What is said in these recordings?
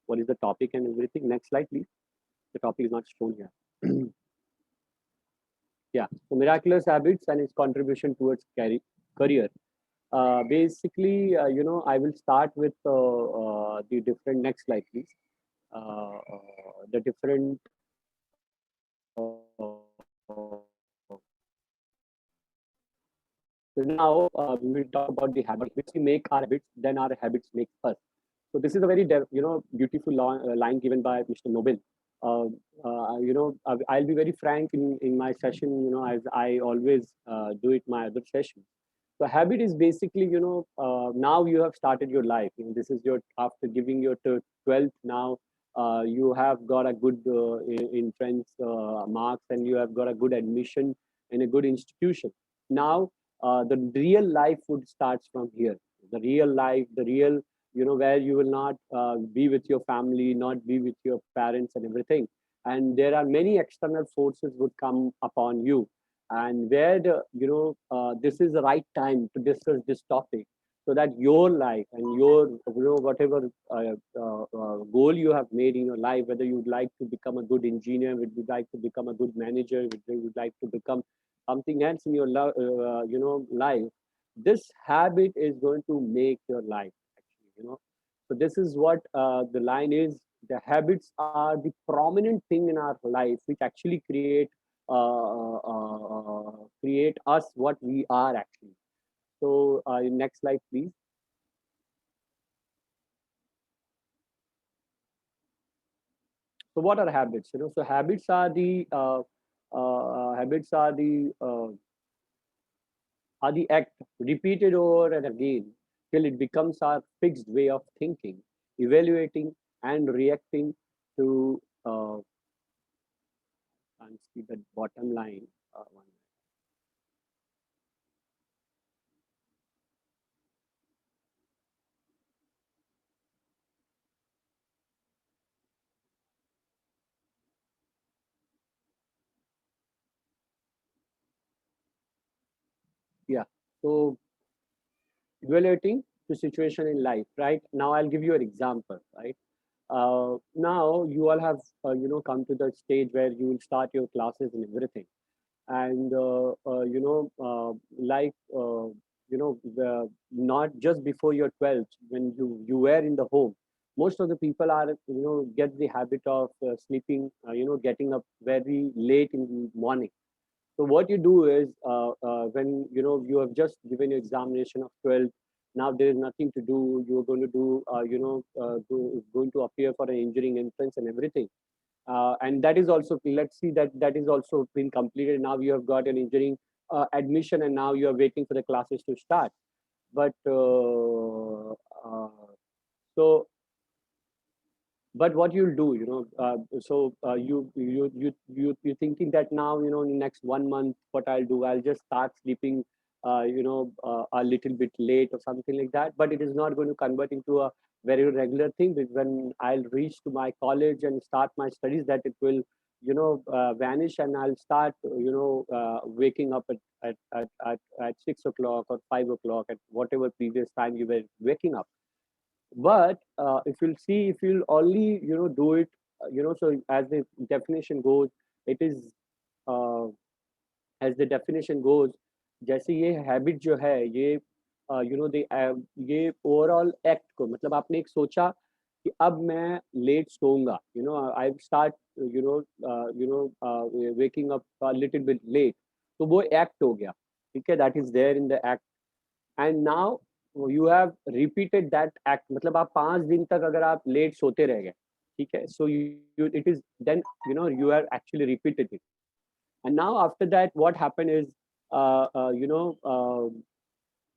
what is the topic and everything. Next slide, please. The topic is not shown here. Yeah, so miraculous habits and its contribution towards career. Basically, I will start with the different. Next slide, please. The different. So now we will talk about the habits. Which we make our habits, then our habits make us. So this is a very beautiful line given by Mr. Nobel. I'll be very frank in my session. As I always do it my other sessions. So habit is basically now you have started your life. This is your after giving your 12th now. You have got a good entrance marks and you have got a good admission in a good institution. Now the real life would starts from here. The real life, the real where you will not be with your family, not be with your parents and everything, and there are many external forces would come upon you, and where this is the right time to discuss this topic, so that your life and your whatever goal you have made in your life, whether you would like to become a good engineer, would you like to become a good manager, would you would like to become something else in your life, this habit is going to make your life actually. So this is what the line is. The habits are the prominent thing in our life which actually create us what we are actually. So next slide, please. So what are habits? So habits are the act repeated over and again till it becomes our fixed way of thinking, evaluating, and reacting to. And see the bottom line. One. Yeah. So evaluating the situation in life, right? Now I'll give you an example, right? Now you all have come to the stage where you will start your classes and everything, and not just before your 12th, when you were in the home, most of the people are get the habit of sleeping, getting up very late in the morning. So what you do is when you have just given your examination of 12th, now there is nothing to do. You are going to do going to appear for an engineering entrance and everything. And that is also, let's see that is also been completed. Now you have got an engineering admission, and now you are waiting for the classes to start. But so but what you'll do, you're thinking that now, in the next 1 month, what I'll do, I'll just start sleeping a little bit late or something like that, but it is not going to convert into a very regular thing. Because when I'll reach to my college and start my studies, that it will vanish, and I'll start waking up at 6 o'clock or 5 o'clock, at whatever previous time you were waking up. But if you'll see, if you'll only do it, so as the definition goes, it is uh, as the definition goes, जैसे ये habit जो है ये दे ये overall act को, मतलब आपने एक सोचा कि अब मैं लेट सोऊंगा, I start waking up little bit late, तो वो एक्ट हो गया, ठीक है, that is there in the act, and now you have repeated that act, मतलब आप 5 दिन तक अगर आप लेट सोते रह गए, ठीक है, so you it is then you are actually repeated it, and now after that what happened is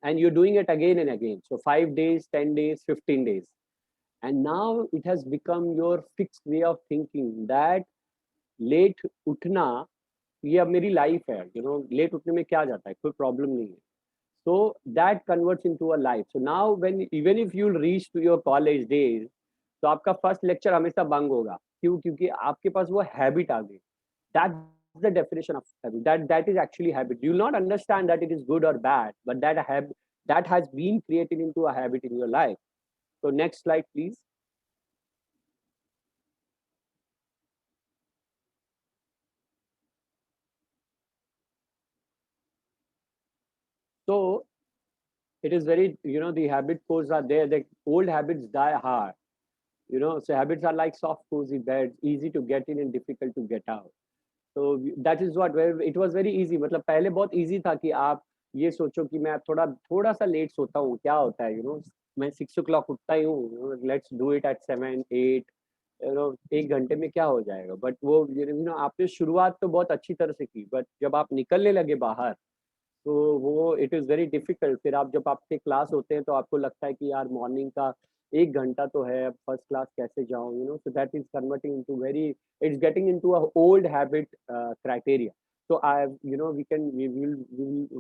and you're doing it again and again, so 5 days, 10 days, 15 days, and now it has become your fixed way of thinking that late उठना ये अब मेरी life है, late उठने में क्या जाता है, कोई प्रॉब्लम नहीं है. So that converts into a life. So now when even if you'll reach to your college days, तो आपका फर्स्ट लेक्चर हमेशा बंग होगा, क्यों? क्योंकि आपके पास वो हैबिट आ गई. That's the definition of habit. That is actually habit. You will not understand that it is good or bad, but that has been created into a habit in your life. So next slide, please. So it is very, the habit codes are there. The old habits die hard. So habits are like soft, cozy beds, easy to get in and difficult to get out. तो that is what it was very easy, मतलब पहले बहुत easy था कि आप ये सोचो कि मैं थोड़ा थोड़ा सा लेट सोता हूँ, क्या होता है, मैं 6 o'clock उठता ही हूँ, लेट्स डू इट एट 7 8, एक घंटे में क्या हो जाएगा। बट वो आपने शुरुआत तो बहुत अच्छी तरह से की, बट जब आप निकलने लगे बाहर तो वो इट इज़ वेरी डिफिकल्ट। फिर आप जब आपके क्लास होते हैं तो आपको लगता है कि यार मॉर्निंग का 1 घंटा तो है, अब फर्स्ट क्लास कैसे जाऊँ, so that is converting into very, it's getting into a old habit criteria. So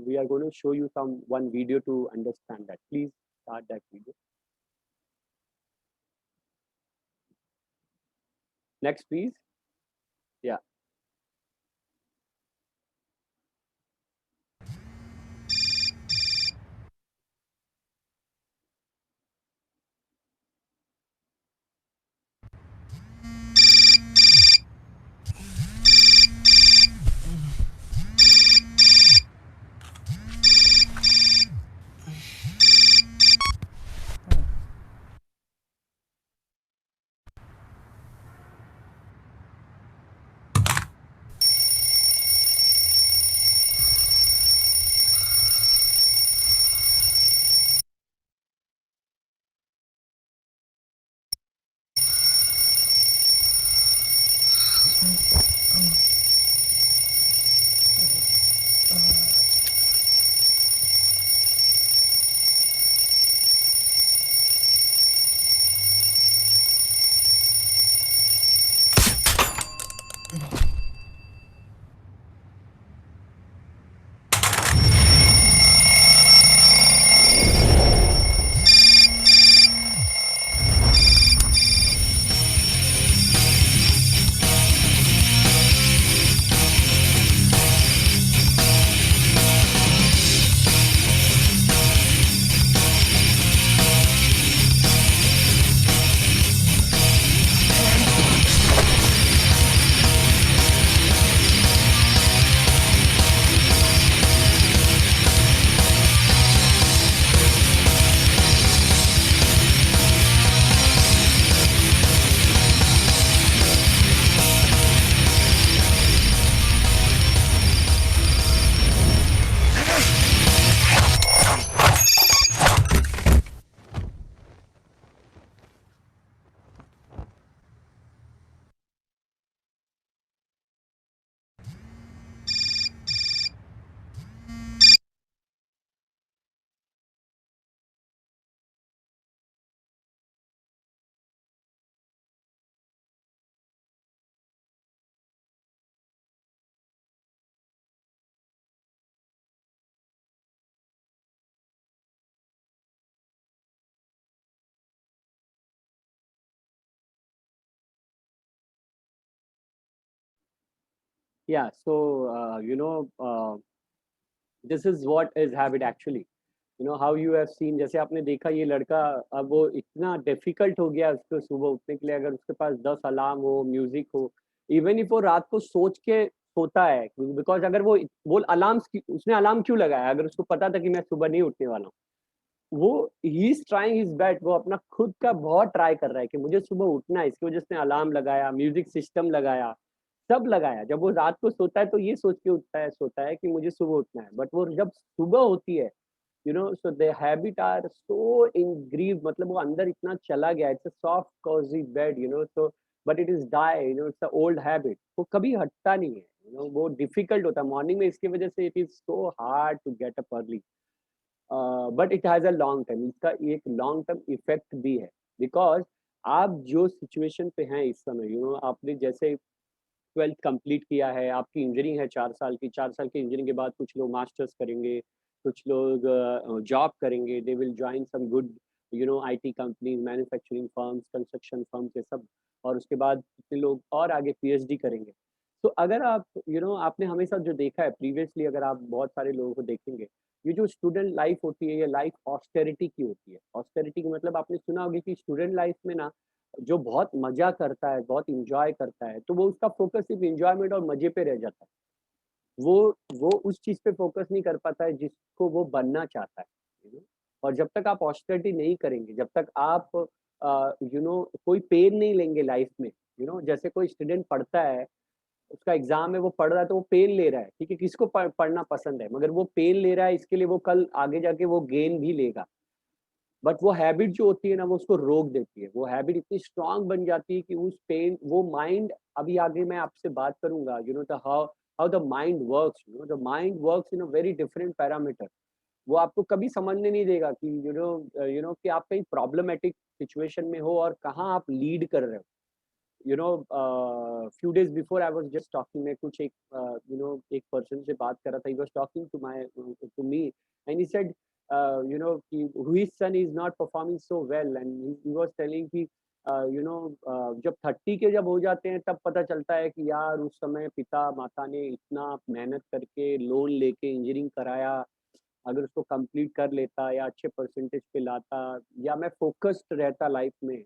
we are going to show you one video to understand that. Please start that video. Next, please. Yeah. Yeah. So this is what is habit actually. How you have seen, जैसे आपने देखा ये लड़का, अब वो इतना difficult हो गया उसको सुबह उठने के लिए, अगर उसके पास 10 अलार्म हो, म्यूजिक हो, इवन इफ वो रात को सोच के सोता है, बिकॉज अगर वो अलार्म, उसने अलार्म क्यों लगाया अगर उसको पता था कि मैं सुबह नहीं उठने वाला हूँ, वो he is trying his best, वो अपना खुद का बहुत ट्राई कर रहा है कि मुझे सुबह उठना है, इसकी वजह से अलार्म लगाया, म्यूजिक सिस्टम लगाया, सब लगाया। जब वो रात को सोता है तो ये सोच के उठता है, सोता है कि मुझे सुबह उठना है, बट वो जब सुबह होती है, so the habit are so engraved, मतलब वो अंदर इतना चला गया, it's a soft cozy bed, so but it is die, it's a old habit, वो कभी हटता नहीं है, वो difficult होता है मॉर्निंग में, इसकी वजह से it is so hard to get up early, but it has a long term, इसका एक long term effect भी है, because आप जो सिचुएशन पे हैं इस समय, आपने जैसे 12th कंप्लीट किया है, आपकी इंजीनियरिंग है 4 साल की, 4 साल की इंजीनियरिंग के बाद कुछ लोग मास्टर्स करेंगे, कुछ लोग जॉब करेंगे, they will join some good IT companies, manufacturing firms, construction firms, ये सब, और उसके बाद कितने लोग और आगे पीएचडी करेंगे। तो अगर आप आपने हमेशा जो देखा है प्रीवियसली, अगर आप बहुत सारे लोगों को देखेंगे, ये जो स्टूडेंट लाइफ होती है, ये लाइफ ऑस्टेरिटी की होती है। ऑस्टेरिटी का मतलब आपने सुना होगा कि स्टूडेंट लाइफ में ना, जो बहुत मज़ा करता है, बहुत एन्जॉय करता है, तो वो उसका फ़ोकस सिर्फ़ एन्जॉयमेंट और मज़े पे रह जाता है। वो वो उस चीज पे फोकस नहीं कर पाता है जिसको वो बनना चाहता है, you know? और जब तक आप ऑस्टेरिटी नहीं करेंगे, जब तक आप कोई पेन नहीं लेंगे लाइफ में, जैसे कोई स्टूडेंट पढ़ता है, उसका एग्जाम है, वो पढ़ रहा है तो वो पेन ले रहा है, ठीक है, किसको पढ़ना पसंद है, मगर वो पेन ले रहा है इसके लिए वो कल आगे जाके वो गेन भी लेगा। बट वो हैबिट जो होती है ना, वो उसको रोक देती है। वो हैबिट इतनी स्ट्रांग बन जाती है कि उस पेन, वो माइंड, अभी आगे मैं आपसे बात करूंगा, the how how the mind works, the mind works in a very different parameter. वो आपको कभी समझने नहीं देगा कि कि आप कहीं प्रॉब्लमेटिक सिचुएशन में हो और कहाँ आप लीड कर रहे हो। Few days before I was just talking, मैं कुछ एक एक पर्सन से बात कर रहा था, he was talking to me, and he said कि his son is not performing so well, and he was telling कि जब 30 के जब हो जाते हैं तब पता चलता है कि यार उस समय पिता माता ने इतना मेहनत करके लोन लेके इंजीनियरिंग कराया, अगर उसको कंप्लीट कर लेता या अच्छे परसेंटेज पे लाता या मैं फोकस्ड रहता लाइफ में,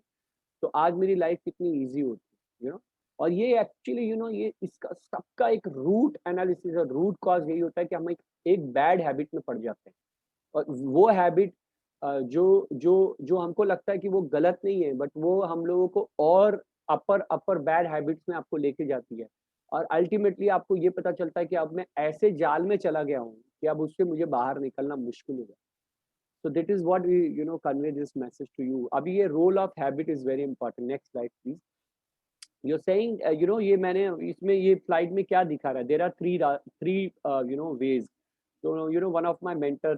तो आज मेरी लाइफ कितनी ईज़ी होती, और ये एक्चुअली ये इसका सबका एक रूट एनालिसिस और रूट कॉज़ यही होता है कि हम एक बैड हैबिट में पड़ जाते हैं। और वो हैबिट जो जो जो हमको लगता है कि वो गलत नहीं है, बट वो हम लोगों को और अपर अपर बैड हैबिट्स में आपको लेके जाती है। और अल्टीमेटली आपको ये पता चलता है कि अब मैं ऐसे जाल में चला गया हूँ कि अब उससे मुझे बाहर निकलना मुश्किल हो गया। So that is what we convey this message to you. अभी ये role of habit is very important. Next slide please. You're saying ये मैंने इसमें ये स्लाइड में क्या दिखा रहा है? There are three ways. So one of my mentor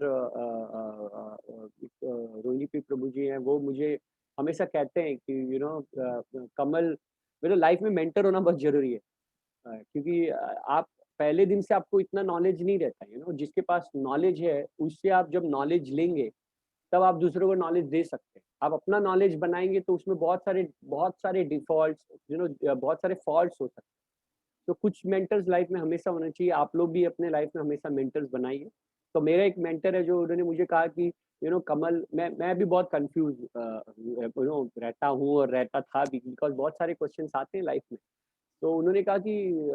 Rohini P Prabhu ji हैं, वो मुझे हमेशा कहते हैं कि कमल, मेरे लाइफ में मेंटर होना बहुत जरूरी है। क्योंकि आप पहले दिन से आपको इतना नॉलेज नहीं रहता, जिसके पास नॉलेज है उससे आप जब नॉलेज लेंगे तब आप दूसरों को नॉलेज दे सकते हैं। आप अपना नॉलेज बनाएँगे तो उसमें बहुत सारे डिफ़ॉल्ट्स, बहुत सारे फॉल्ट्स हो सकते हैं। तो कुछ मेंटर्स लाइफ में हमेशा होना चाहिए। आप लोग भी अपने लाइफ में हमेशा मेंटर्स बनाइए। तो मेरा एक मेंटर है जो उन्होंने मुझे कहा कि कमल, मैं भी बहुत कन्फ्यूज़ रहता हूँ और रहता था भी, बिकॉज़ बहुत सारे क्वेश्चन्स आते हैं लाइफ में। तो उन्होंने कहा कि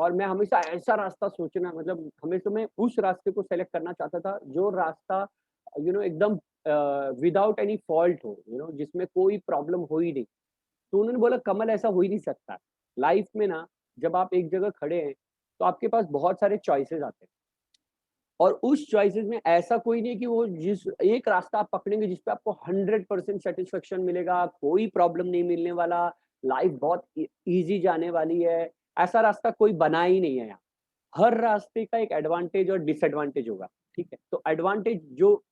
और मैं हमेशा ऐसा रास्ता सोचना, मतलब हमेशा मैं उस रास्ते को सेलेक्ट करना चाहता था जो रास्ता एकदम विदाउट एनी फॉल्ट हो, जिसमें कोई प्रॉब्लम हो ही नहीं। तो उन्होंने बोला कमल ऐसा हो ही नहीं सकता। लाइफ में ना, जब आप एक जगह खड़े हैं तो आपके पास बहुत सारे चॉइसेस आते हैं, और उस चॉइसेस में ऐसा कोई नहीं कि वो जिस एक रास्ता आप पकड़ेंगे जिस पे आपको 100% सेटिस्फेक्शन मिलेगा, कोई प्रॉब्लम नहीं मिलने वाला, लाइफ बहुत ईज़ी जाने वाली है, ऐसा रास्ता कोई बना ही नहीं है यहाँ। हर रास्ते का एक एडवांटेज और डिसएडवांटेज होगा, ठीक है? तो एडवांटेज जो,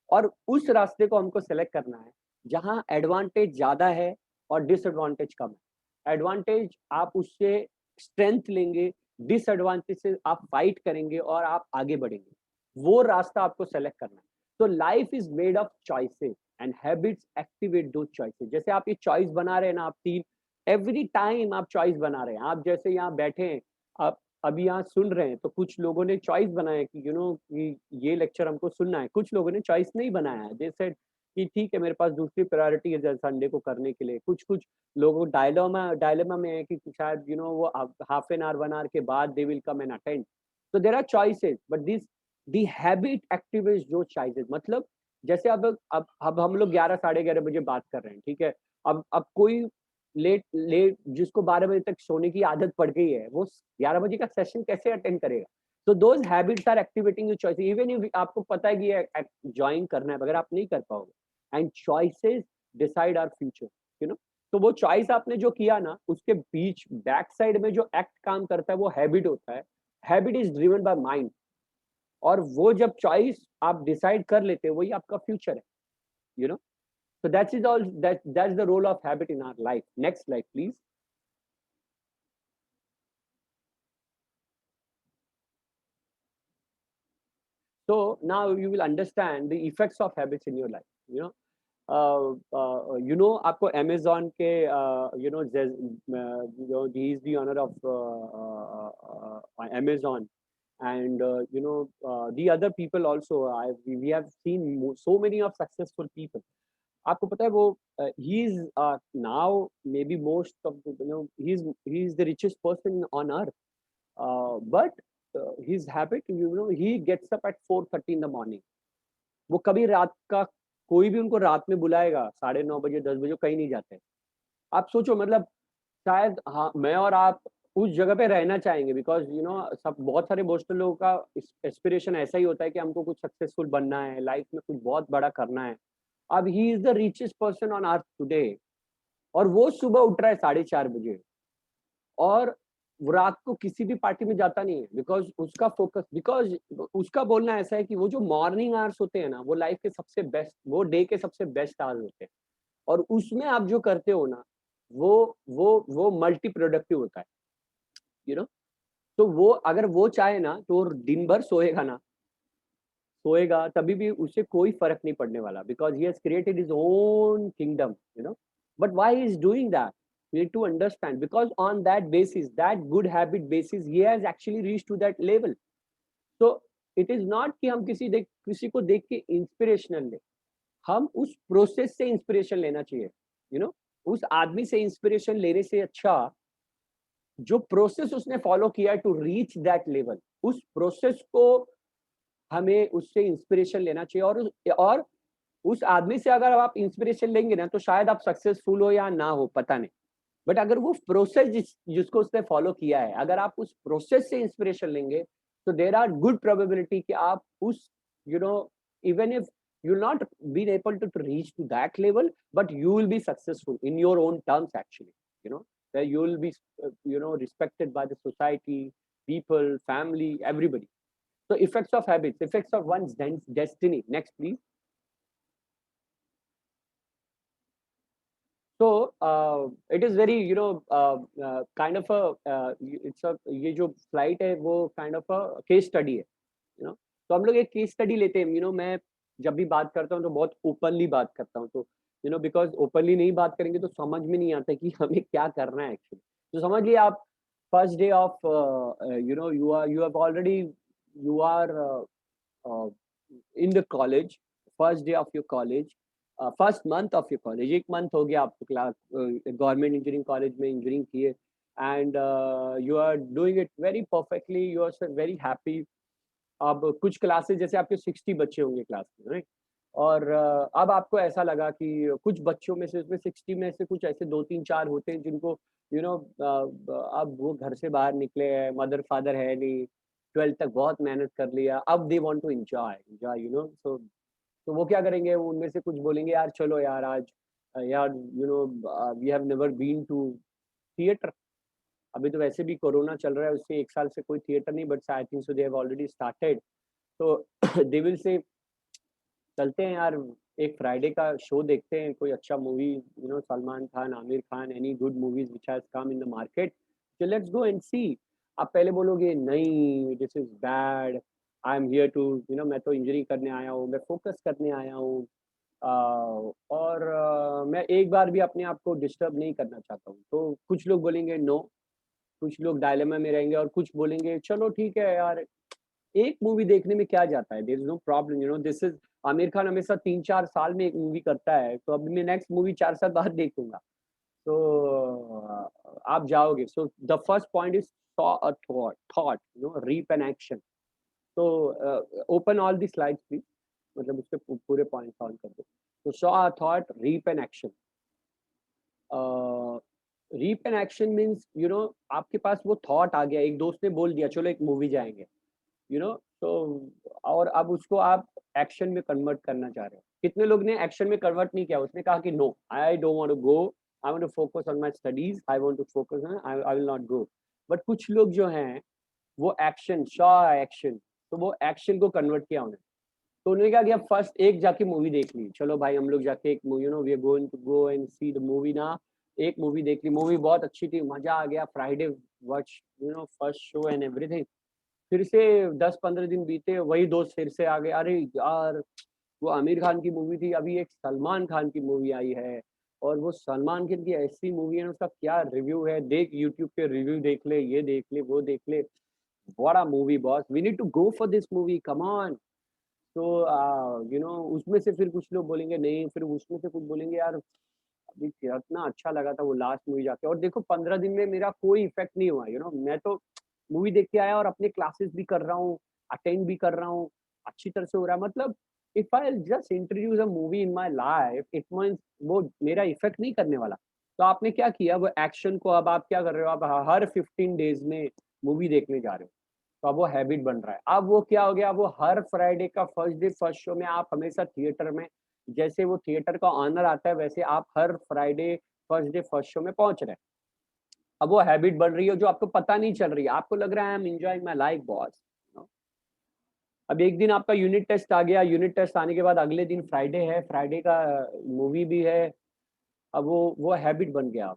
और उस रास्ते को हमको सेलेक्ट करना है, जहाँ एडवांटेज ज़्यादा है और डिसएडवांटेज कम है। एडवांटेज आप उससे स्ट्रेंथ लेंगे, डिसएडवांटेज से आप फाइट करेंगे और आप आगे बढ़ेंगे। वो रास्ता आपको सेलेक्ट करना है। तो life is made of choices and habits activate those choices. जैसे आप ये चॉइस बना रहे हैं ना, आप 3 एवरी टाइम आप चॉइस बना रहे हैं। आप जैसे यहाँ बैठे हैं, आप अभी यहाँ सुन रहे हैं, तो कुछ लोगों ने चॉइस बनाया कि कि ये लेक्चर हमको सुनना है। कुछ लोगों ने चॉइस नहीं बनाया है। दे सेड कि ठीक है, मेरे पास दूसरी प्रायोरिटी है संडे को करने के लिए। कुछ-कुछ लोगों डायलेमा डायलेमा में है कि शायद वो हाफ एन आवर, 1 आवर के बाद they will come and attend. So there are choices, but this the habit activates जो choices, मतलब जैसे अब हम लोग 11 साढ़े 11 बजे बात कर रहे हैं, ठीक है? अब कोई लेट लेट जिसको 12 बजे तक सोने की आदत पड़ गई है, वो 11 बजे का सेशन कैसे अटेंड करेगा? तो those habits are activating your choices, even if आपको पता है कि ये जॉइन करना है, मगर आप नहीं कर पाओगे। And choices decide our future, you know? तो वो चॉइस आपने जो किया ना, उसके बीच बैक साइड में जो एक्ट काम करता है, वो हैबिट होता है। Habit is driven by mind, और वो जब चॉइस आप डिसाइड कर लेते हो, वही आपका फ्यूचर है, you know? So that is all, that's the role of habit in our life. Next slide please. So now you will understand the effects of habits in your life, you know? आपको Amazon के he is the owner of Amazon, and the other people also, we have seen so many of successful people. आपको पता है वो he is now may be most of the, he is the richest person on earth, but his habit, he gets up at 4:30 in the morning. वो कभी रात का, कोई भी उनको रात में बुलाएगा 9:30 बजे 10 बजे, कहीं नहीं जाते। आप सोचो, मतलब शायद हाँ, मैं और आप उस जगह पे रहना चाहेंगे, बिकॉज़ सब बहुत सारे मोस्ट लोगों का एस्पिरेशन ऐसा ही होता है कि हमको कुछ सक्सेसफुल बनना है, लाइफ में कुछ बहुत बड़ा करना है। अब he is the richest person on earth today, और वो सुबह उठ रहा है 4:30 बजे, और वो रात को किसी भी पार्टी में जाता नहीं है, बिकॉज़ उसका बोलना ऐसा है कि वो जो मॉर्निंग आवर्स होते हैं ना, वो लाइफ के सबसे बेस्ट, वो डे के सबसे बेस्ट आवर्स होते हैं, और उसमें आप जो करते हो ना, वो मल्टी प्रोडक्टिव होता है, यू नो तो वो अगर वो चाहे ना, तो वो दिन भर सोएगा ना, सोएगा तभी भी उससे कोई फर्क नहीं पड़ने वाला, because he has created his own kingdom, but why he is doing that? You need to understand, because on that basis, that good habit basis, he has actually reached to that level. So it is not कि हम किसी को देख के inspirational ले, हम उस process से इंस्पिरेशन लेना चाहिए, यू नो उस आदमी से इंस्पिरेशन लेने से अच्छा, जो प्रोसेस उसने फॉलो किया टू रीच दैट लेवल, उस प्रोसेस को हमें उससे इंस्पिरेशन लेना चाहिए, और उस आदमी से अगर आप इंस्पिरेशन लेंगे ना, तो शायद आप सक्सेसफुल हो या ना हो, पता नहीं। बट अगर वो प्रोसेस जिसको उसने फॉलो किया है, अगर आप उस प्रोसेस से इंस्पिरेशन लेंगे, तो देर आर गुड प्रोबेबिलिटी कि आप उस, you know even if you will not be able to reach to that level, but you will be successful in your own terms actually, you know where you will be respected by the society, people, family, everybody. So effects of habits, effects of one's destiny. Next, please. So it is very, kind of a, it's a, ये जो flight है वो kind of a case study है, तो हम लोग एक case study लेते हैं, मैं जब भी बात करता हूँ तो बहुत ओपनली बात करता हूँ, तो बिकॉज ओपनली नहीं बात करेंगे तो समझ में नहीं आता कि हमें क्या करना है एक्चुअली। तो समझ लिए आप, first day of, you have already, you are in the college, first day of your college, first month of your college, एक मंथ हो गया आपको क्लास, गवर्नमेंट इंजीनियरिंग कॉलेज में इंजीनियरिंग किए, and you are doing it very perfectly, you are very happy. अब कुछ classes जैसे आपके 60 बच्चे होंगे क्लास में, राइट, और अब आपको ऐसा लगा कि कुछ बच्चों में से, उसमें 60 में से कुछ ऐसे 2-3-4 होते हैं जिनको, अब वो घर से बाहर निकले हैं, मदर फादर है नहीं, 12th तक बहुत मेहनत कर लिया, अब they want to enjoy enjoy, तो वो क्या करेंगे, वो उनमें से कुछ बोलेंगे, यार चलो यार आज, यार we have never been to theatre. अभी तो वैसे भी कोरोना चल रहा है, उससे 1 साल से कोई थिएटर नहीं, but I think so they have already started. तो दे विल से, चलते हैं यार, एक फ्राइडे का शो देखते हैं, कोई अच्छा movie, Salman Khan, Aamir Khan, any good movies which has come in the market, so let's go and see. आप पहले बोलोगे नहीं, this is bad, I am here to, मैं तो इंजरी करने आया हूँ, मैं फोकस करने आया हूँ, और मैं एक बार भी अपने आप को डिस्टर्ब नहीं करना चाहता हूँ। तो कुछ लोग बोलेंगे नो, कुछ लोग डायलेमा में रहेंगे, और कुछ बोलेंगे चलो ठीक है यार, एक मूवी देखने में क्या जाता है, there is no problem, this is, Aamir Khan हमेशा 3-4 साल में एक मूवी करता है, तो अब मैं नेक्स्ट मूवी 4 साल बाद देखूंगा। तो आप जाओगे, so the first point is sow a thought, reap an action. तो open all the slides please, मतलब उसके पूरे पॉइंट ऑन कर दो। तो sow a thought, reap an action. Reap an action means, आपके पास वो थॉट आ गया, एक दोस्त ने बोल दिया चलो एक मूवी जाएंगे, तो और अब उसको आप एक्शन में कन्वर्ट करना चाह रहे हो। कितने लोग ने एक्शन में कन्वर्ट नहीं किया, उसने कहा कि no, I don't want to go, I want to focus on my studies, I want to focus on, I will not go. But कुछ लोग जो हैं, वो एक्शन, शॉ एक्शन, तो वो एक्शन को कन्वर्ट किया उन्होंने। तो उन्होंने क्या किया, फर्स्ट एक जाके मूवी देख ली, चलो भाई हम लोग जाके एक, we are going to go and see the movie ना। एक मूवी देख ली, मूवी बहुत अच्छी थी, मजा आ गया, Friday watch, first show and everything. फिर से 10-15 दिन बीते, वही दोस्त फिर से आ गए, अरे यार वो आमिर खान की मूवी थी, अभी एक सलमान खान की मूवी आई है, और वो सलमान खान की ऐसी मूवी है, उसका क्या रिव्यू है, देख यूट्यूब पे रिव्यू देख ले, ये देख ले, वो देख ले, बड़ा movie boss, we need to go for this movie, come on. तो उसमें से फिर कुछ लोग बोलेंगे नहीं, फिर उसमें से कुछ बोलेंगे यार अभी कितना अच्छा लगा था वो लास्ट मूवी जाके, और देखो 15 दिन में मेरा कोई इफेक्ट नहीं हुआ, मैं तो मूवी देख के आया और अपने क्लासेस भी कर रहा हूँ, अटेंड भी कर रहा हूँ, अच्छी तरह से हो रहा है। मतलब if I just introduce a movie in my life, it means वो मेरा इफेक्ट नहीं करने वाला। तो आपने क्या किया, वो एक्शन को अब आप क्या कर रहे हो, आप हर 15 डेज में मूवी देखने जा रहे हो। तो अब वो हैबिट बन रहा है। अब वो क्या हो गया, वो हर फ्राइडे का फर्स्ट डे फर्स्ट शो में आप हमेशा थिएटर में, जैसे वो थिएटर का ऑनर आता है वैसे आप हर Friday first day first show में पहुंच रहे हैं। अब वो हैबिट बन रही है जो आपको पता नहीं चल रही है, आपको लग रहा है I am enjoying my life boss. अब एक दिन आपका यूनिट टेस्ट आ गया, यूनिट टेस्ट आने के बाद अगले दिन फ्राइडे है, फ्राइडे का मूवी भी है। अब वो हैबिट बन गया।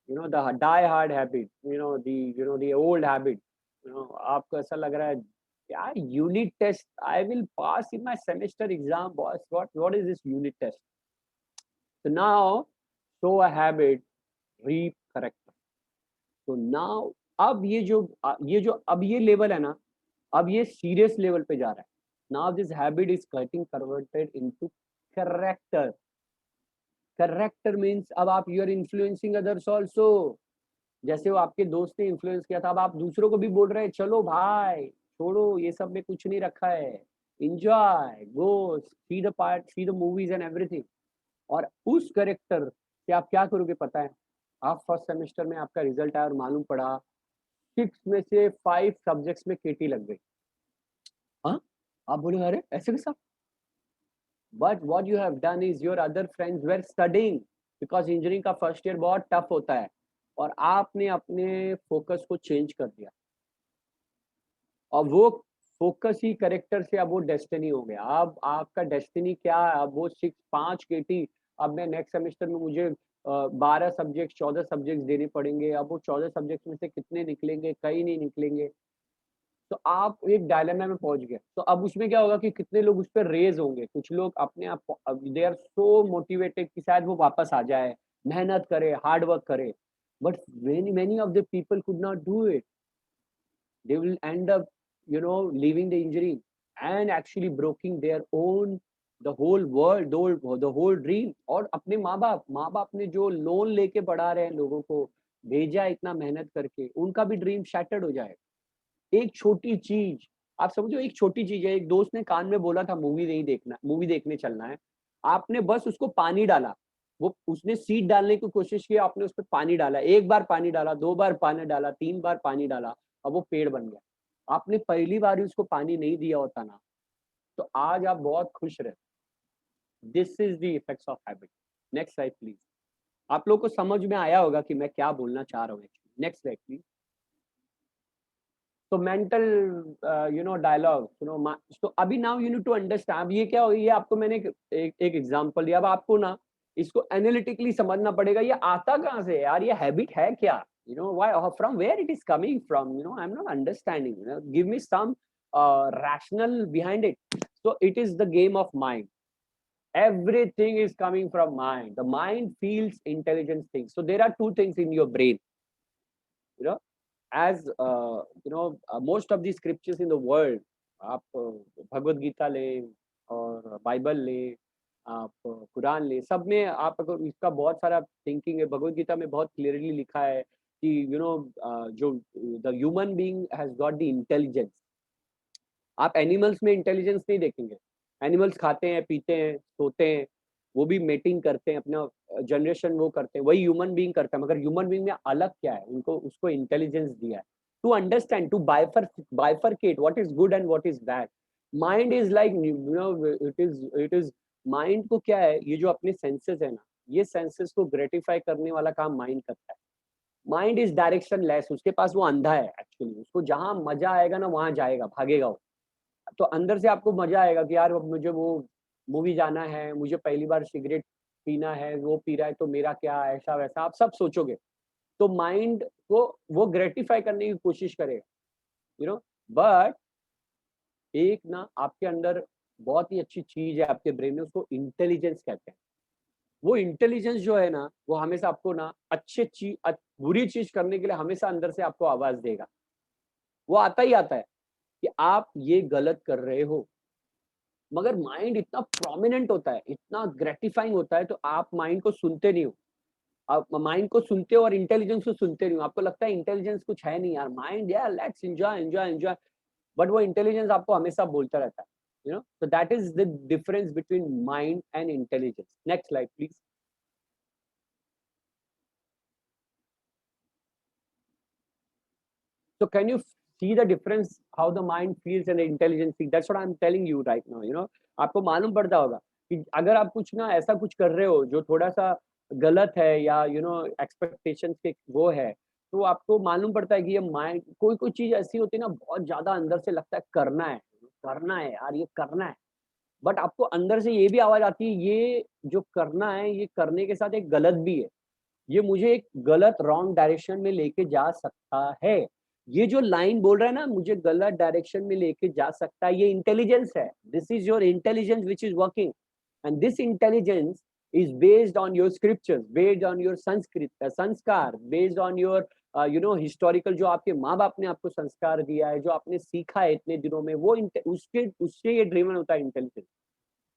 You know the die hard habit, the old habit. आपको ऐसा लग रहा है यार unit test, I will pass in my semester exam boss, what is this unit test. So now show a habit, reap character. तो now अब ये जो अब ये लेवल है ना, अब ये सीरियस लेवल पे जा रहा है। Now this habit is getting converted into character. Character means अब आप you are influencing others also. जैसे वो आपके दोस्त ने इन्फ्लुएंस किया था, अब आप दूसरों को भी बोल रहे हैं चलो भाई छोड़ो ये सब में कुछ नहीं रखा है, enjoy, go see the part, see the movies and everything. और उस कैरेक्टर से आप क्या करोगे पता है, आप फर्स्ट सेमेस्टर में आपका रिजल्ट आया और मालूम पड़ा 6 में से 5 सब्जेक्ट्स में केटी लग गई। हाँ, आप बोले अरे ऐसे कैसा, but what you have done is your other friends were studying, because engineering का फर्स्ट ईयर बहुत टफ होता है और आपने अपने फोकस को चेंज कर दिया और वो फोकस ही करेक्टर से अब वो डेस्टिनी हो गया। अब आपका डेस्टिनी क्या है, अब वो 5 केटी, अब मैं नेक्स्ट सेमेस्टर में मुझे 12 सब्जेक्ट 14 सब्जेक्ट देने पड़ेंगे। अब वो 14 सब्जेक्ट में से कितने निकलेंगे, कई नहीं निकलेंगे। तो आप एक डायलेमा में पहुंच गए। तो अब उसमें क्या होगा कि कितने लोग उस पर रेज होंगे, कुछ लोग अपने आप दे आर सो मोटिवेटेड कि शायद वो वापस आ जाए, मेहनत करे, हार्ड वर्क करे, but many of the people could not do it. They will end up leaving the engineering and actually breaking their own, the whole world, the whole dream। और अपने माँ बाप ने जो लोन लेके पढ़ा रहे हैं लोगों को, भेजा इतना मेहनत करके, उनका भी ड्रीम शैटर्ड हो जाए। एक छोटी चीज, आप समझो एक छोटी चीज है, एक दोस्त ने कान में बोला था मूवी नहीं देखना, मूवी देखने चलना है, आपने बस उसको पानी डाला, वो उसने सीड डालने की कोशिश की, आपने उस पर पानी डाला, एक बार पानी डाला, 2 बार पानी डाला, 3 बार पानी डाला, अब वो पेड़ बन गया। आपने पहली बार ही उसको पानी नहीं दिया होता ना, तो आज आप बहुत खुश रहते। This is the effects of habit. Next slide please. आप लोग को समझ में आया होगा कि मैं क्या बोलना चाह रहा हूँ। Next slide please. तो मेंटल डायलॉग, तो अभी now you need to understand. अब ये क्या हो, ये आपको मैंने एक एग्जांपल दिया, अब आपको ना इसको एनालिटिकली समझना पड़ेगा, ये आता कहाँ से है यार, ये हैबिट है क्या, why, from where it is coming from, I am not understanding, give me some rational behind it। So it is the game of mind, everything is coming from mind, the mind feels intelligent things। So there are two things in your brain, you know as most of the scriptures in the world, आप भगवत गीता ले और Bible ले, आप कुरान ले, सब में आप अगर इसका बहुत सारा थिंकिंग है। भगवत गीता में बहुत क्लियरली लिखा है कि जो the human being has got the intelligence. आप एनिमल्स में इंटेलिजेंस नहीं देखेंगे। एनिमल्स खाते हैं, पीते हैं, सोते हैं, वो भी मेटिंग करते हैं, अपना जनरेशन वो करते हैं, वही ह्यूमन बीइंग करता है। मगर ह्यूमन बीइंग में अलग क्या है, उनको उसको इंटेलिजेंस दिया है to understand, to bifurcate what is good and what is bad. Mind is like it is mind को क्या है, ये जो अपने सेंसेस है ना, ये सेंसेस को ग्रेटिफाई करने वाला काम माइंड करता है। माइंड इज डायरेक्शन लेस, उसके पास वो अंधा है एक्चुअली, उसको जहां मजा आएगा ना वहां जाएगा, भागेगा वो। तो अंदर से आपको मजा आएगा कि यार मुझे वो मूवी जाना है, मुझे पहली बार सिगरेट पीना है, वो पी रहा है तो मेरा क्या, ऐसा वैसा आप सब सोचोगे। तो माइंड को वो ग्रेटिफाई करने की कोशिश करेगा, बट एक ना आपके अंदर बहुत ही अच्छी चीज है आपके ब्रेन में, उसको इंटेलिजेंस कहते हैं। वो इंटेलिजेंस जो है ना, वो हमेशा आपको ना अच्छी चीज, बुरी चीज करने के लिए हमेशा अंदर से आपको आवाज देगा। वो आता ही आता है कि आप ये गलत कर रहे हो। मगर माइंड इतना प्रोमिनेंट होता है, इतना ग्रेटिफाइंग होता है, तो आप माइंड को सुनते नहीं हो। आप माइंड को सुनते हो और इंटेलिजेंस को सुनते नहीं हो। आपको लगता है इंटेलिजेंस कुछ है नहीं यार, माइंड यार let's enjoy enjoy enjoy, but वो इंटेलिजेंस आपको हमेशा बोलता रहता है, you know. So that is the difference between mind and intelligence. Next slide please. So can you see the difference how the mind feels and the intelligence feels? That's what I'm telling you right now. You know, आपको मालूम पड़ता होगा कि अगर आप कुछ ना ऐसा कुछ कर रहे हो जो थोड़ा सा गलत है या यू नो एक्सपेक्टेशंस के वो है, तो आपको मालूम पड़ता है कि ये माइंड कोई-कोई चीज़ ऐसी होती है ना बहुत ज़्यादा अंदर से लगता है करना है यार ये करना है। बट आपको अंदर से ये भी आवाज़ आती है ये जो करना है ये करने के साथ एक गलत भी है। ये मुझे एक गलत रॉन्ग डायरेक्शन में लेके जा सकता है। ये जो लाइन बोल रहा है ना मुझे गलत डायरेक्शन में लेके जा सकता है, ये इंटेलिजेंस है। This is your intelligence which is working and this intelligence is based on your scriptures, based on your sanskar, based on your you know historical जो आपके माँ-बाप ने आपको संस्कार दिया है, जो आपने सीखा है इतने दिनों में वो उसके उससे ये ड्रिवन होता है इंटेलिजेंस।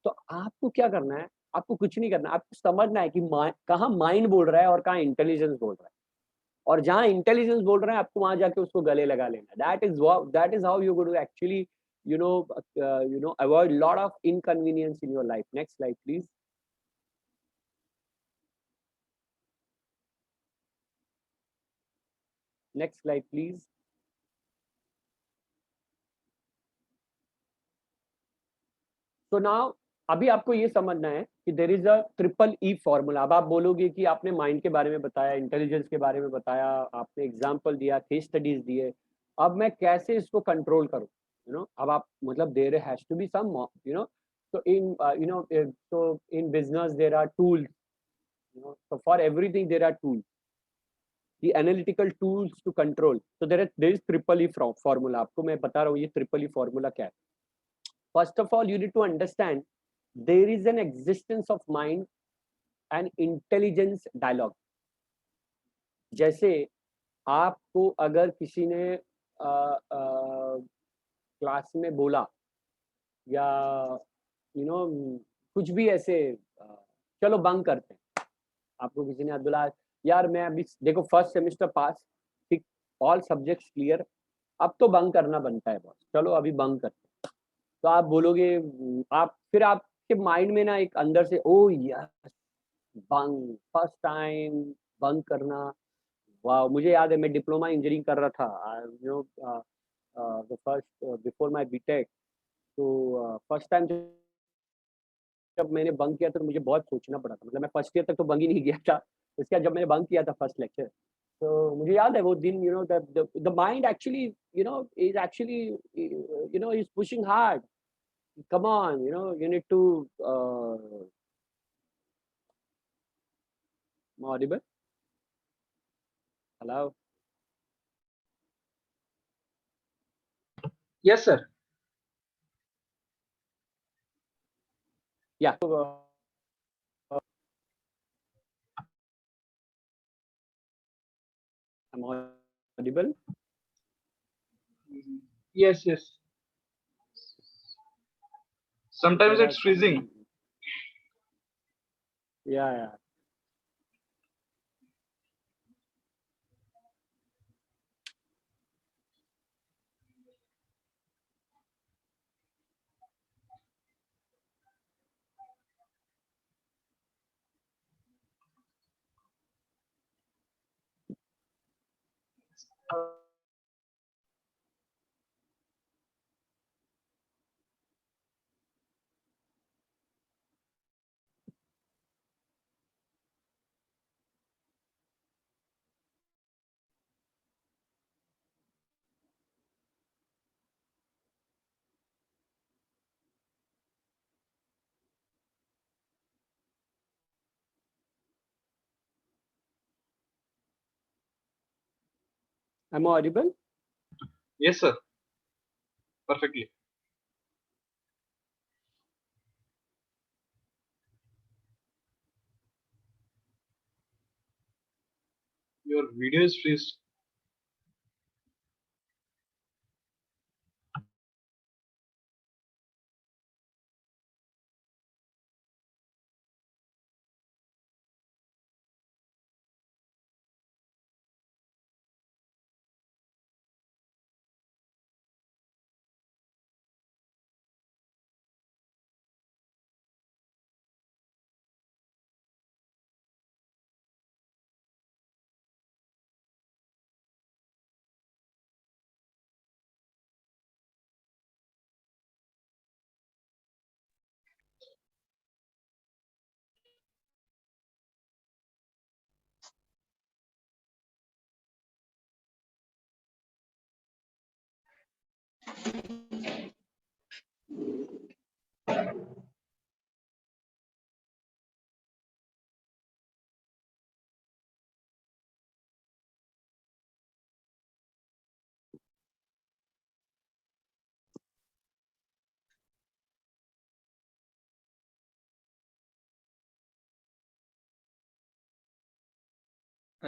तो आपको क्या करना है? आपको कुछ नहीं करना है, आपको समझना है कि कहाँ माइंड बोल रहा है और कहाँ इंटेलिजेंस बोल रहा है। और जहाँ इंटेलिजेंस बोल रहे हैं आपको वहाँ जाके उसको गले लगा लेना है। That is how you going to actually you know avoid lot of inconvenience in your life. Next slide please. Next slide please. तो नाउ अभी आपको ये समझना है कि there is a triple E formula. अब आप बोलोगे कि आपने माइंड के बारे में बताया, इंटेलिजेंस के बारे में बताया, आपने एग्ज़ाम्पल दिया, केस स्टडीज़ दिए। अब मैं कैसे इसको कंट्रोल करूँ? यू नो अब आप मतलब there has to be some you know so in business there are tools, you know, so for everything there are tools, the analytical tools to control. So there is triple E formula। आपको मैं बता रहा हूँ ये triple E formula क्या है। First of all, you need to understand there is an existence of mind and intelligence dialogue। जैसे आपको अगर किसी ने क्लास में बोला या यू नो कुछ भी ऐसे चलो बंक करते हैं, आपको किसी ने बोला यार मैं अभी देखो फर्स्ट सेमेस्टर पास, ठीक, ऑल सब्जेक्ट्स क्लियर, अब तो बंक करना बनता है बॉस, चलो अभी बंक करते हैं। तो आप बोलोगे आप फिर आपके माइंड में ना एक अंदर से ओ yes bunk first time bunk करना, वाह। मुझे याद है मैं डिप्लोमा इंजीनियरिंग कर रहा था you know the first before my BTech. तो फर्स्ट टाइम जब मैंने बंक किया था तो मुझे बहुत सोचना पड़ा था, मतलब मैं फर्स्ट ईयर तक तो बंक ही नहीं किया था। उसके बाद जब मैंने बंक किया था फर्स्ट लेक्चर, तो मुझे याद है वो दिन, you know the mind actually you know is actually you know is pushing hard, come on you know you need to audible, hello, Yes, sir. या audible, Yes, yes. Sometimes there are it's some, freezing. या am audible. Yes, sir. Perfectly. Your video is freezed.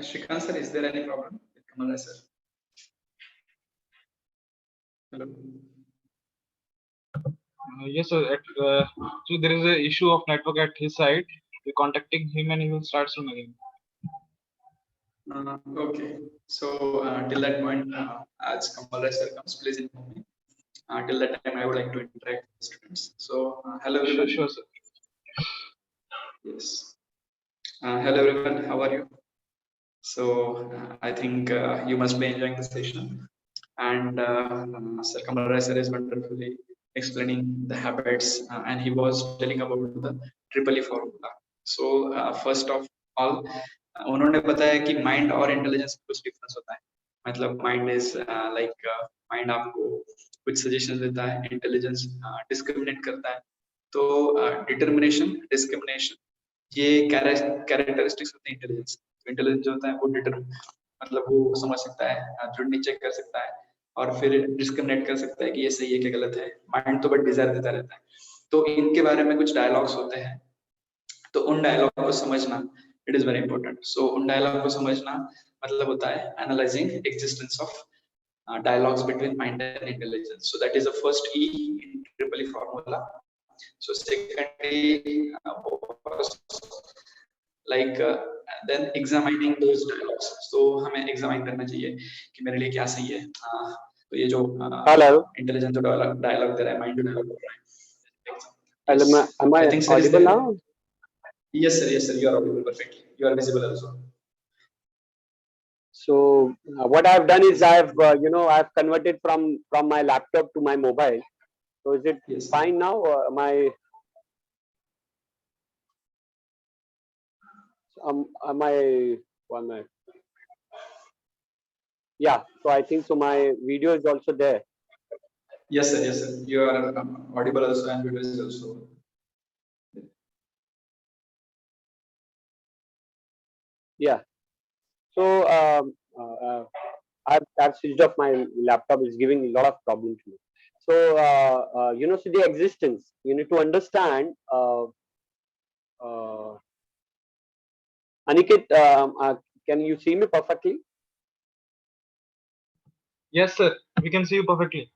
Shrikant sir, is there any problem with Kamal sir? Hello. Yes, sir. So there is a issue of network at his side. We're contacting him and he will start soon again. Okay. So till that point, as Kamal sir comes, please inform me. Till that time, I would like to interact with the students. So hello everyone. Sure, sir. Yes. Hello everyone. How are you? So I think you must be enjoying the session. And Sir Kamal Rai sir is wonderfully explaining the habits, and he was telling about the triple E formula. So first of all, उन्होंने बताया कि mind और intelligence में कुछ difference होता है. मतलब mind is like mind आपको कुछ सजेशन देता है, इंटेलिजेंस डिस्क्रिमिनेट करता है. तो डिटर्मिनेशन, डिस्क्रिमिनेशन ये कैरेक्टरिस्टिक्स होते हैं इंटेलिजेंस. इंटेलिजेंस जो होता है वो मतलब वो समझ सकता है, जुड़नी चेक कर सकता है और फिर डिस्क्रिमिनेट कर सकता है कि ये सही है कि गलत है. माइंड तो बट डिजायर देता रहता है. तो इनके बारे में कुछ डायलॉग्स होते हैं, तो उन डायलॉग को समझना इट इज वेरी इंपॉर्टेंट. सो उन डायलॉग को समझना मतलब होता है analysing existence of dialogues between mind and intelligence. So that is the first E in triple E formula. So second E was like then examining those dialogues. So हमें examine करना चाहिए कि मेरे लिए क्या सही है. तो ये जो intelligence जो dialogue दे रहा है, mind जो dialogue बोल रहा है. Hello, am I audible now? Yes sir, you are audible perfectly. You are visible also. So what I've done is I've converted from my laptop to my mobile. So is it fine now? Am I one minute. Yeah, so I think so my video is also there. Yes sir, you are audible also and video is also. Yeah. So I've switched off my laptop. It's giving a lot of problem to me. So so the existence, you need to understand. Aniket, can you see me perfectly? Yes, sir. We can see you perfectly.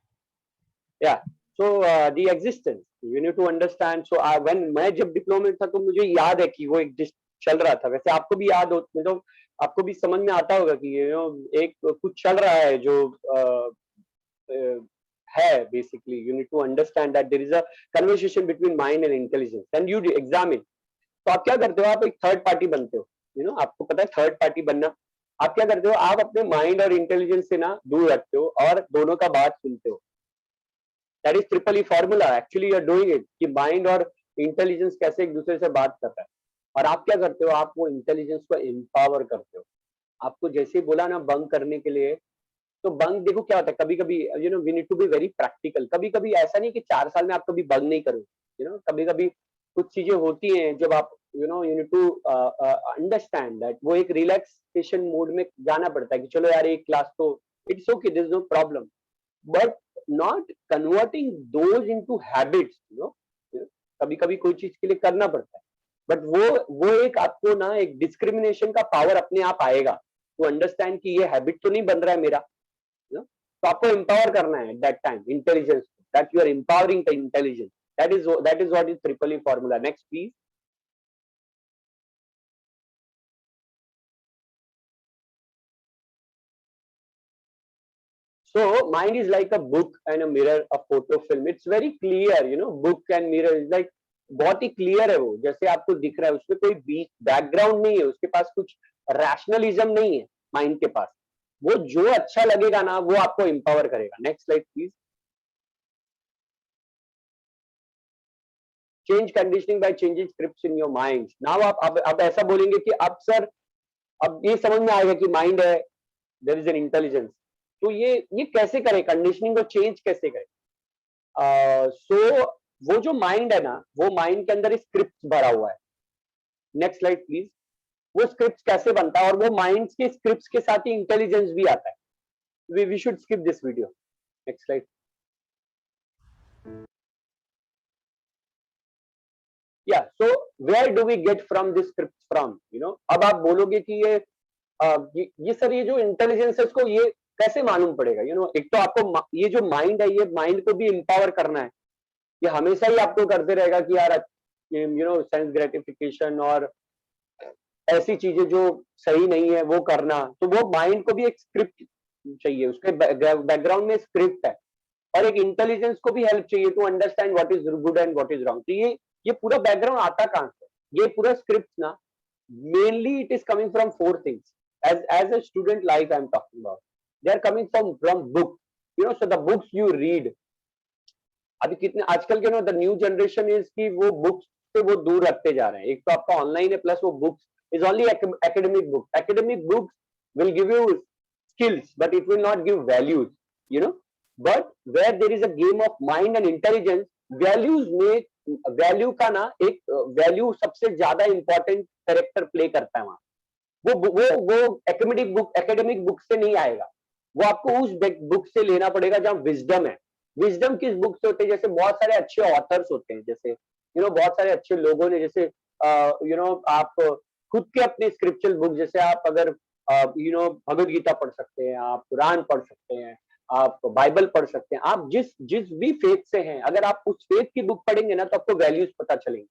Yeah. So the existence, you need to understand. So when मैं जब diploma में था तो मुझे याद है कि वो exist चल रहा था. वैसे आपको भी याद हो, मतलब आपको भी समझ में आता होगा कि एक कुछ चल रहा है जो है. Basically you need to understand that there is a conversation between mind and intelligence and you examine. तो आप क्या करते हो, आप एक थर्ड पार्टी बनते हो. आपको पता है थर्ड पार्टी बनना. आप क्या करते हो, आप अपने माइंड और इंटेलिजेंस से ना दूर रखते हो और दोनों का बात सुनते हो. That is triple E formula. Actually you are doing it कि माइंड और इंटेलिजेंस कैसे एक दूसरे से बात कर रहा है. और आप क्या करते हो, आप वो इंटेलिजेंस को एम्पावर करते हो. आपको जैसे ही बोला ना बंक करने के लिए, तो बंक देखो क्या होता है. कभी कभी we need to be very practical. कभी कभी ऐसा नहीं कि 4 साल में आप कभी बंक नहीं करोगे. कभी कभी कुछ चीजें होती हैं जब आप you need to understand that वो एक रिलैक्सेशन मोड में जाना पड़ता है कि चलो यार एक क्लास तो it's okay, there is no problem, but not converting those into habits. कभी कभी कोई चीज के लिए करना पड़ता है, बट वो एक आपको ना एक डिस्क्रिमिनेशन का पावर अपने आप आएगा टू अंडरस्टैंड कि ये हैबिट तो नहीं बन रहा है मेरा. तो आपको एम्पावर करना है at that time intelligence, that you are empowering the intelligence. That is what is triple E formula. Next, please. So mind is like a book and a mirror, a photo film. It's very clear, book and mirror is like बहुत ही clear है वो. जैसे आपको दिख रहा है, उसमें कोई बीच बैकग्राउंड नहीं है, उसके पास कुछ रैशनलिज्म नहीं है माइंड के पास. वो जो अच्छा लगेगा ना वो आपको एम्पावर करेगा. Next slide please. Change conditioning by changing scripts in your mind. Now आप अब ऐसा बोलेंगे कि अब सर अब ये समझ में आएगा कि माइंड है, देयर इज एन इंटेलिजेंस. तो ये कैसे करें, कंडीशनिंग को चेंज कैसे करें. सो वो जो माइंड है ना, वो माइंड के अंदर स्क्रिप्ट भरा हुआ है। Next slide please. वो स्क्रिप्ट कैसे बनता है, और वो माइंड के स्क्रिप्ट के साथ ही इंटेलिजेंस भी आता है। We should skip this video. Next slide. Yeah so where do we get from this script from, you know. अब आप बोलोगे कि ये सर, ये जो इंटेलिजेंस है इसको ये कैसे मालूम पड़ेगा, यू नो। एक तो आपको ये जो माइंड है, ये माइंड को भी एम्पावर करना है। ये हमेशा ही आपको करते रहेगा कि यार, यू नो, सेंस ग्रेटिफिकेशन और ऐसी चीजें जो सही नहीं है वो करना। तो वो माइंड को भी एक स्क्रिप्ट चाहिए, उसके बैकग्राउंड में स्क्रिप्ट है। और एक इंटेलिजेंस को भी हेल्प चाहिए to understand what is good and what is wrong. तो ये पूरा बैकग्राउंड आता कहां से? ये पूरा स्क्रिप्ट ना, mainly it is coming from four things. As a student life I'm talking about, they are coming from book, you know. So the books you read, अभी कितने आजकल के, no, the new generation is कि वो books से वो दूर रखते जा रहे हैं। एक तो आपका ऑनलाइन है, प्लस वो books is only academic book. Academic books will give you skills but it will not give values, you know. But where there is a game of mind and intelligence, values में value का ना, एक value सबसे ज्यादा important character play करता है वहां। वो एकेडमिक बुक से नहीं आएगा। वो आपको उस बुक से लेना पड़ेगा जहां विजडम है। विजडम किस बुक से होते हैं? जैसे बहुत सारे अच्छे ऑथर्स होते हैं, जैसे यू नो बहुत सारे अच्छे लोगों ने, जैसे यू नो आप खुद के अपने स्क्रिप्चुअल बुक, जैसे आप अगर यू नो भगवद गीता पढ़ सकते हैं, आप कुरान पढ़ सकते हैं, आप बाइबल पढ़ सकते हैं। आप जिस भी फेथ से हैं, अगर आप उस फेथ की बुक पढ़ेंगे ना, तो आपको वैल्यूज पता चलेंगे।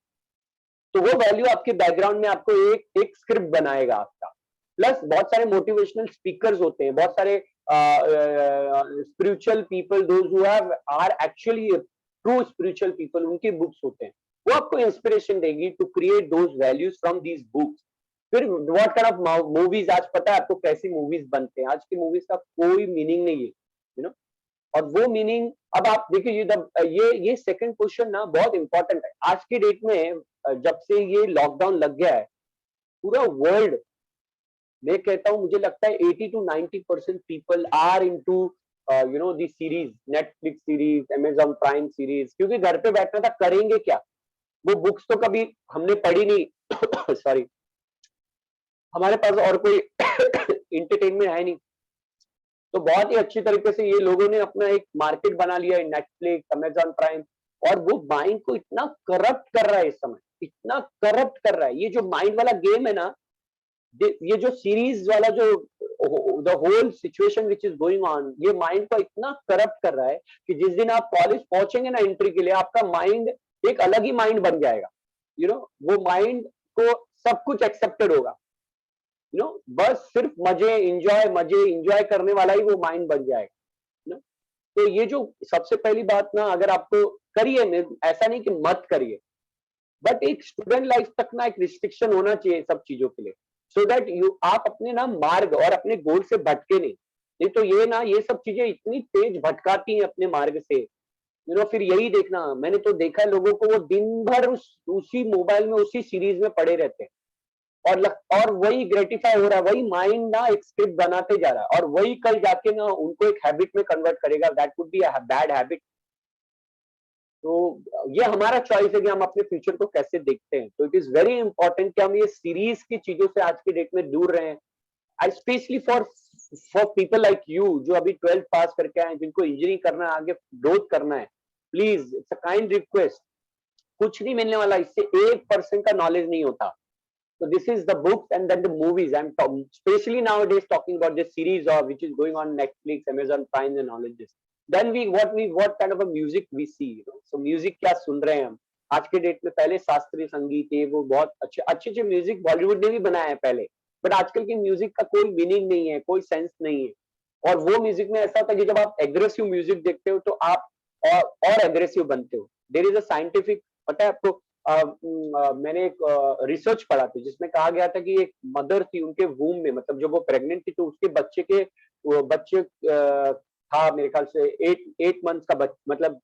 तो वो वैल्यू आपके बैकग्राउंड में आपको एक स्क्रिप्ट बनाएगा आपका। प्लस बहुत सारे मोटिवेशनल स्पीकर्स होते हैं, बहुत सारे spiritual people, those who are actually true spiritual people, उनकी बुक्स होते हैं। वो आपको इंस्पिरेशन देगी to create those values from these books. फिर व्हाट काइंड ऑफ मूवीज, आज पता है आपको कैसी मूवीज बनते हैं। आज की मूवीज का कोई मीनिंग नहीं है, यू नो। और वो मीनिंग, अब आप देखिए, ये सेकंड क्वेश्चन ना बहुत इंपॉर्टेंट है आज की डेट में। जब से ये लॉकडाउन लग गया है, पूरा वर्ल्ड, मैं कहता हूं, मुझे लगता है 80 to 90% people are into you know the series, Netflix series, Amazon Prime series. क्योंकि घर पे बैठना था, करेंगे क्या? वो बुक्स तो कभी हमने पढ़ी नहीं सॉरी, हमारे पास और कोई इंटरटेनमेंट है नहीं। तो बहुत ही अच्छी तरीके से ये लोगों ने अपना एक मार्केट बना लिया है, नेटफ्लिक्स, अमेजॉन प्राइम। और वो माइंड को इतना करप्ट कर रहा है इस समय, इतना करप्ट कर रहा है। ये जो माइंड वाला गेम है ना, ये जो सीरीज वाला, जो the whole situation which is going on, ये माइंड को इतना करप्ट कर रहा है कि जिस दिन आप कॉलेज पहुंचेंगे ना एंट्री के लिए, आपका माइंड एक अलग ही माइंड बन जाएगा, यू नो। वो माइंड को सब कुछ एक्सेप्टेड होगा, यू नो। बस सिर्फ मजे इंजॉय करने वाला ही वो माइंड बन जाएगा, यू नो। तो ये जो सबसे पहली बात ना, अगर आपको करिए, ऐसा नहीं कि मत करिए, बट एक स्टूडेंट लाइफ तक ना एक रिस्ट्रिक्शन होना चाहिए सब चीजों के लिए, सो दैट आप अपने ना मार्ग और अपने गोल से भटके नहीं तो ये सब चीजें इतनी तेज भटकाती हैं अपने मार्ग से, यू नो। फिर यही देखना, मैंने तो देखा है लोगों को, वो दिन भर उसी मोबाइल में, उसी सीरीज में पड़े रहते हैं, और वही ग्रेटिफाई हो रहा है, वही माइंड ना एक स्क्रिप्ट बनाते जा रहा है, और वही कल जाके ना उनको एक हैबिट में कन्वर्ट करेगा। That would be a bad habit. तो ये हमारा चॉइस है कि हम अपने फ्यूचर को कैसे देखते हैं। तो इट इज वेरी इंपॉर्टेंट कि हम ये सीरीज की चीजों से आज की डेट में दूर रहें। Specially for people like you, जो अभी 12th पास करके आए, जिनको इंजीनियरिंग करना है, आगे ग्रोथ करना है, please, it's a kind request. कुछ नहीं मिलने वाला इससे, 1% का नॉलेज नहीं होता। So this is the books and then the movies. I'm especially nowadays talking about this series of which is going on Netflix, Amazon Prime and all of this. Then what kind of a music we see, you know. So music क्या सुन रहे हैं हम आज के date में? पहले शास्त्रीय संगीत है, वो बहुत अच्छे म्यूजिक बॉलीवुड ने भी बनाया है पहले, बट आजकल की म्यूजिक का कोई मीनिंग नहीं है, कोई सेंस नहीं है। और वो म्यूजिक में ऐसा होता है कि जब आप एग्रेसिव म्यूजिक देखते हो तो आप और एग्रेसिव बनते हो। देयर इज अ साइंटिफिक, पता है आपको, मैंने एक रिसर्च पढ़ा था जिसमें कहा गया था कि एक मदर थी, उनके वूम में, मतलब जब वो प्रेग्नेंट थी तो उसके बच्चे था मेरे ख्याल से 8 मंथ्स का मतलब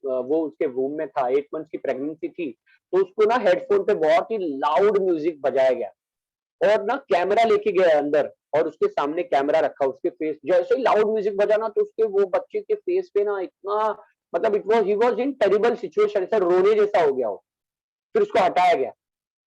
वो उसके वूम में था, 8 मंथ्स की प्रेगनेंसी थी। तो उसको ना हेडफोन पे बहुत ही लाउड म्यूजिक बजाया गया, और ना कैमरा लेके गया अंदर, और उसके सामने कैमरा रखा, उसके फेस, जैसे ही लाउड म्यूजिक बजाना तो उसके वो बच्चे के फेस पे ना इतना मतलब he was in terrible situation, ऐसा रोने जैसा हो गया हो, फिर उसको हटाया गया।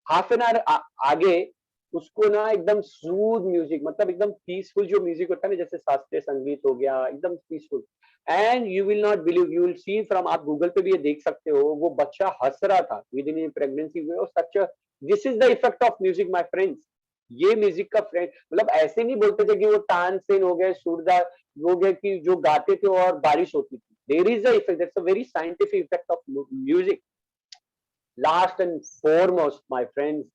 हाफ एन आवर आगे उसको ना एकदम स्मूथ म्यूजिक, मतलब एकदम पीसफुल जो म्यूजिक होता है ना, जैसे शास्त्रीय संगीत हो गया, एकदम peaceful. And you will not believe, you will see from, आप गूगल पे भी ये देख सकते हो, वो बच्चा हंस रहा था विद इन प्रेगनेंसी में। सच, this is the effect of music my friends. ये म्यूजिक का फ्रेंड, मतलब ऐसे नहीं बोलते थे कि वो तानसेन हो गए, सूरदास हो गए, कि जो गाते थे और बारिश होती थी। There is a effect, that's a very scientific effect of music. Last and foremost my friends,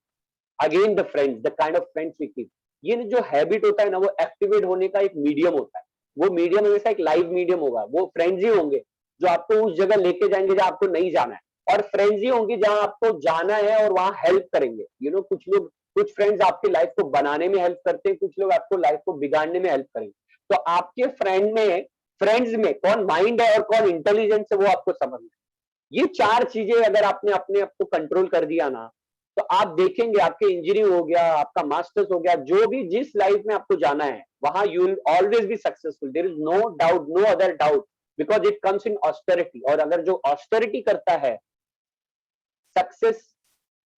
again the friends, the kind of friends we keep. ये जो हैबिट होता है ना, वो एक्टिवेट होने का एक मीडियम होता है। वो मीडियम हमेशा एक लाइव मीडियम होगा। वो फ्रेंड्स ही होंगे जो आपको उस जगह लेके जाएंगे जहां आपको नहीं जाना है, और फ्रेंड्स ही होंगे जहां आपको जाना है और वहां हेल्प करेंगे। कुछ लोग, कुछ फ्रेंड्स आपकी लाइफ को बनाने में हेल्प करते हैं, कुछ लोग आपको लाइफ को बिगाड़ने में हेल्प करेंगे। तो आपके फ्रेंड्स में कौन माइंड है और कौन इंटेलिजेंस है, वो आपको समझना है। ये चार चीजें अगर आपने अपने आप को कंट्रोल कर दिया ना, तो आप देखेंगे आपके इंजीनियरिंग हो गया, आपका मास्टर्स हो गया, जो भी जिस लाइफ में आपको जाना है वहां you will always be successful. There is no doubt, no other doubt, because it comes in austerity. और अगर जो ऑस्टेरिटी करता है, सक्सेस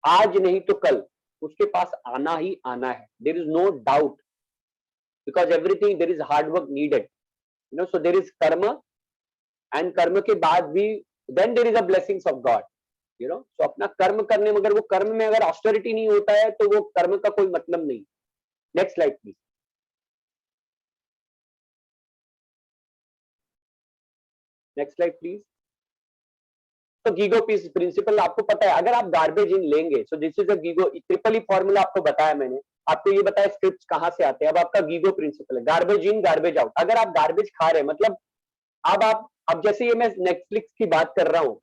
आज नहीं तो कल उसके पास आना ही आना है। There is no doubt, because everything, there is hard work needed, so there is karma, and कर्म के बाद भी then there is a blessings of God. तो अपना कर्म करने में, अगर वो कर्म में अगर ऑस्टेरिटी नहीं होता है तो वो कर्म का कोई मतलब नहीं। Next slide please. Next slide please. तो गीगो पीस प्रिंसिपल आपको पता है, अगर आप गार्बेज इन लेंगे, so this is a GIGO triple E formula आपको बताया मैंने, आपको ये बताया स्क्रिप्ट कहां से आते हैं। अब आपका गीगो प्रिंसिपल है, गार्बेज इन गार्बेज आउट। अगर आप गार्बेज खा रहे हैं, मतलब अब जैसे ये मैं नेटफ्लिक्स की बात कर रहा हूँ,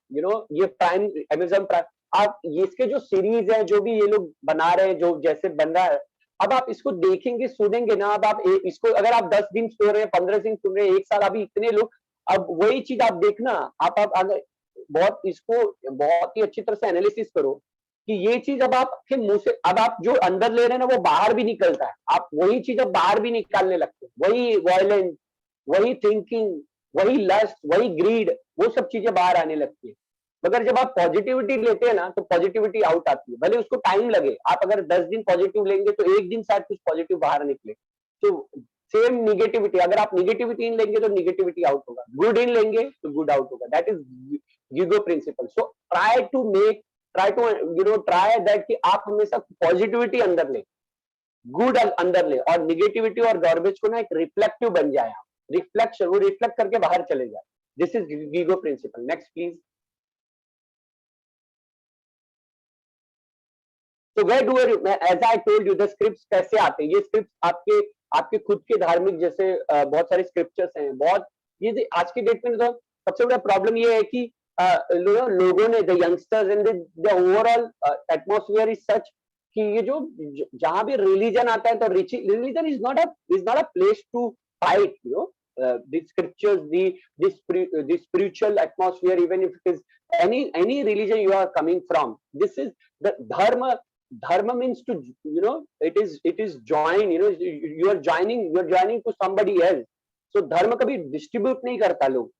ये प्राइम, अमेजन प्राइम, आप इसके जो सीरीज है, जो भी ये लोग बना रहे हैं, जो जैसे बन रहा है, अब आप इसको देखेंगे, सुनेंगे ना, अब आप इसको अगर आप 10 दिन सुन रहे हैं, 15 दिन सुन रहे हैं, एक साल, अभी इतने लोग, अब वही चीज आप देखना, आप अगर इसको बहुत ही अच्छी तरह से एनालिसिस करो कि ये चीज अब आपके मुंह से, अब आप जो अंदर ले रहे हैं ना, वो बाहर भी निकलता है। आप वही चीज अब बाहर भी निकालने लगते हैं, वही वायलेंस, वही थिंकिंग, वही लस्ट, वही ग्रीड, वो सब चीजें बाहर आने लगती है। मगर जब आप पॉजिटिविटी लेते हैं ना, तो पॉजिटिविटी आउट आती है, भले उसको टाइम लगे। आप अगर 10 दिन पॉजिटिव लेंगे तो एक दिन शायद कुछ पॉजिटिव बाहर निकले। तो सेम निगेटिविटी, अगर आप निगेटिविटी इन लेंगे तो निगेटिविटी आउट होगा, गुड इन लेंगे तो गुड आउट होगा। That is GIGO principle. So try that कि आप हमेशा पॉजिटिविटी अंदर ले, गुड अंदर ले, और निगेटिविटी और गार्बेज को ना एक रिफ्लेक्टिव बन जाए। आप रिफ्लेक्शन, वो रिफ्लेक्ट करके बाहर चले जाए। This is GIGO principle. Next please. तो where do as I told you, the scripts कैसे आते हैं? ये स्क्रिप्ट आपके आपके खुद के धार्मिक, जैसे बहुत सारे स्क्रिप्चर्स हैं, बहुत ये आज के डेट में तो सबसे बड़ा प्रॉब्लम ये है कि लोगों ने, the youngsters and the overall atmosphere is such कि ये जो जहां भी रिलीजन आता है, तो religion is not a place to fight, the scriptures, the spiritual atmosphere, even if it is any religion you are coming from, this is the dharma means to, it is join, you are joining to somebody else. So धर्म कभी distribute नहीं करता लोग,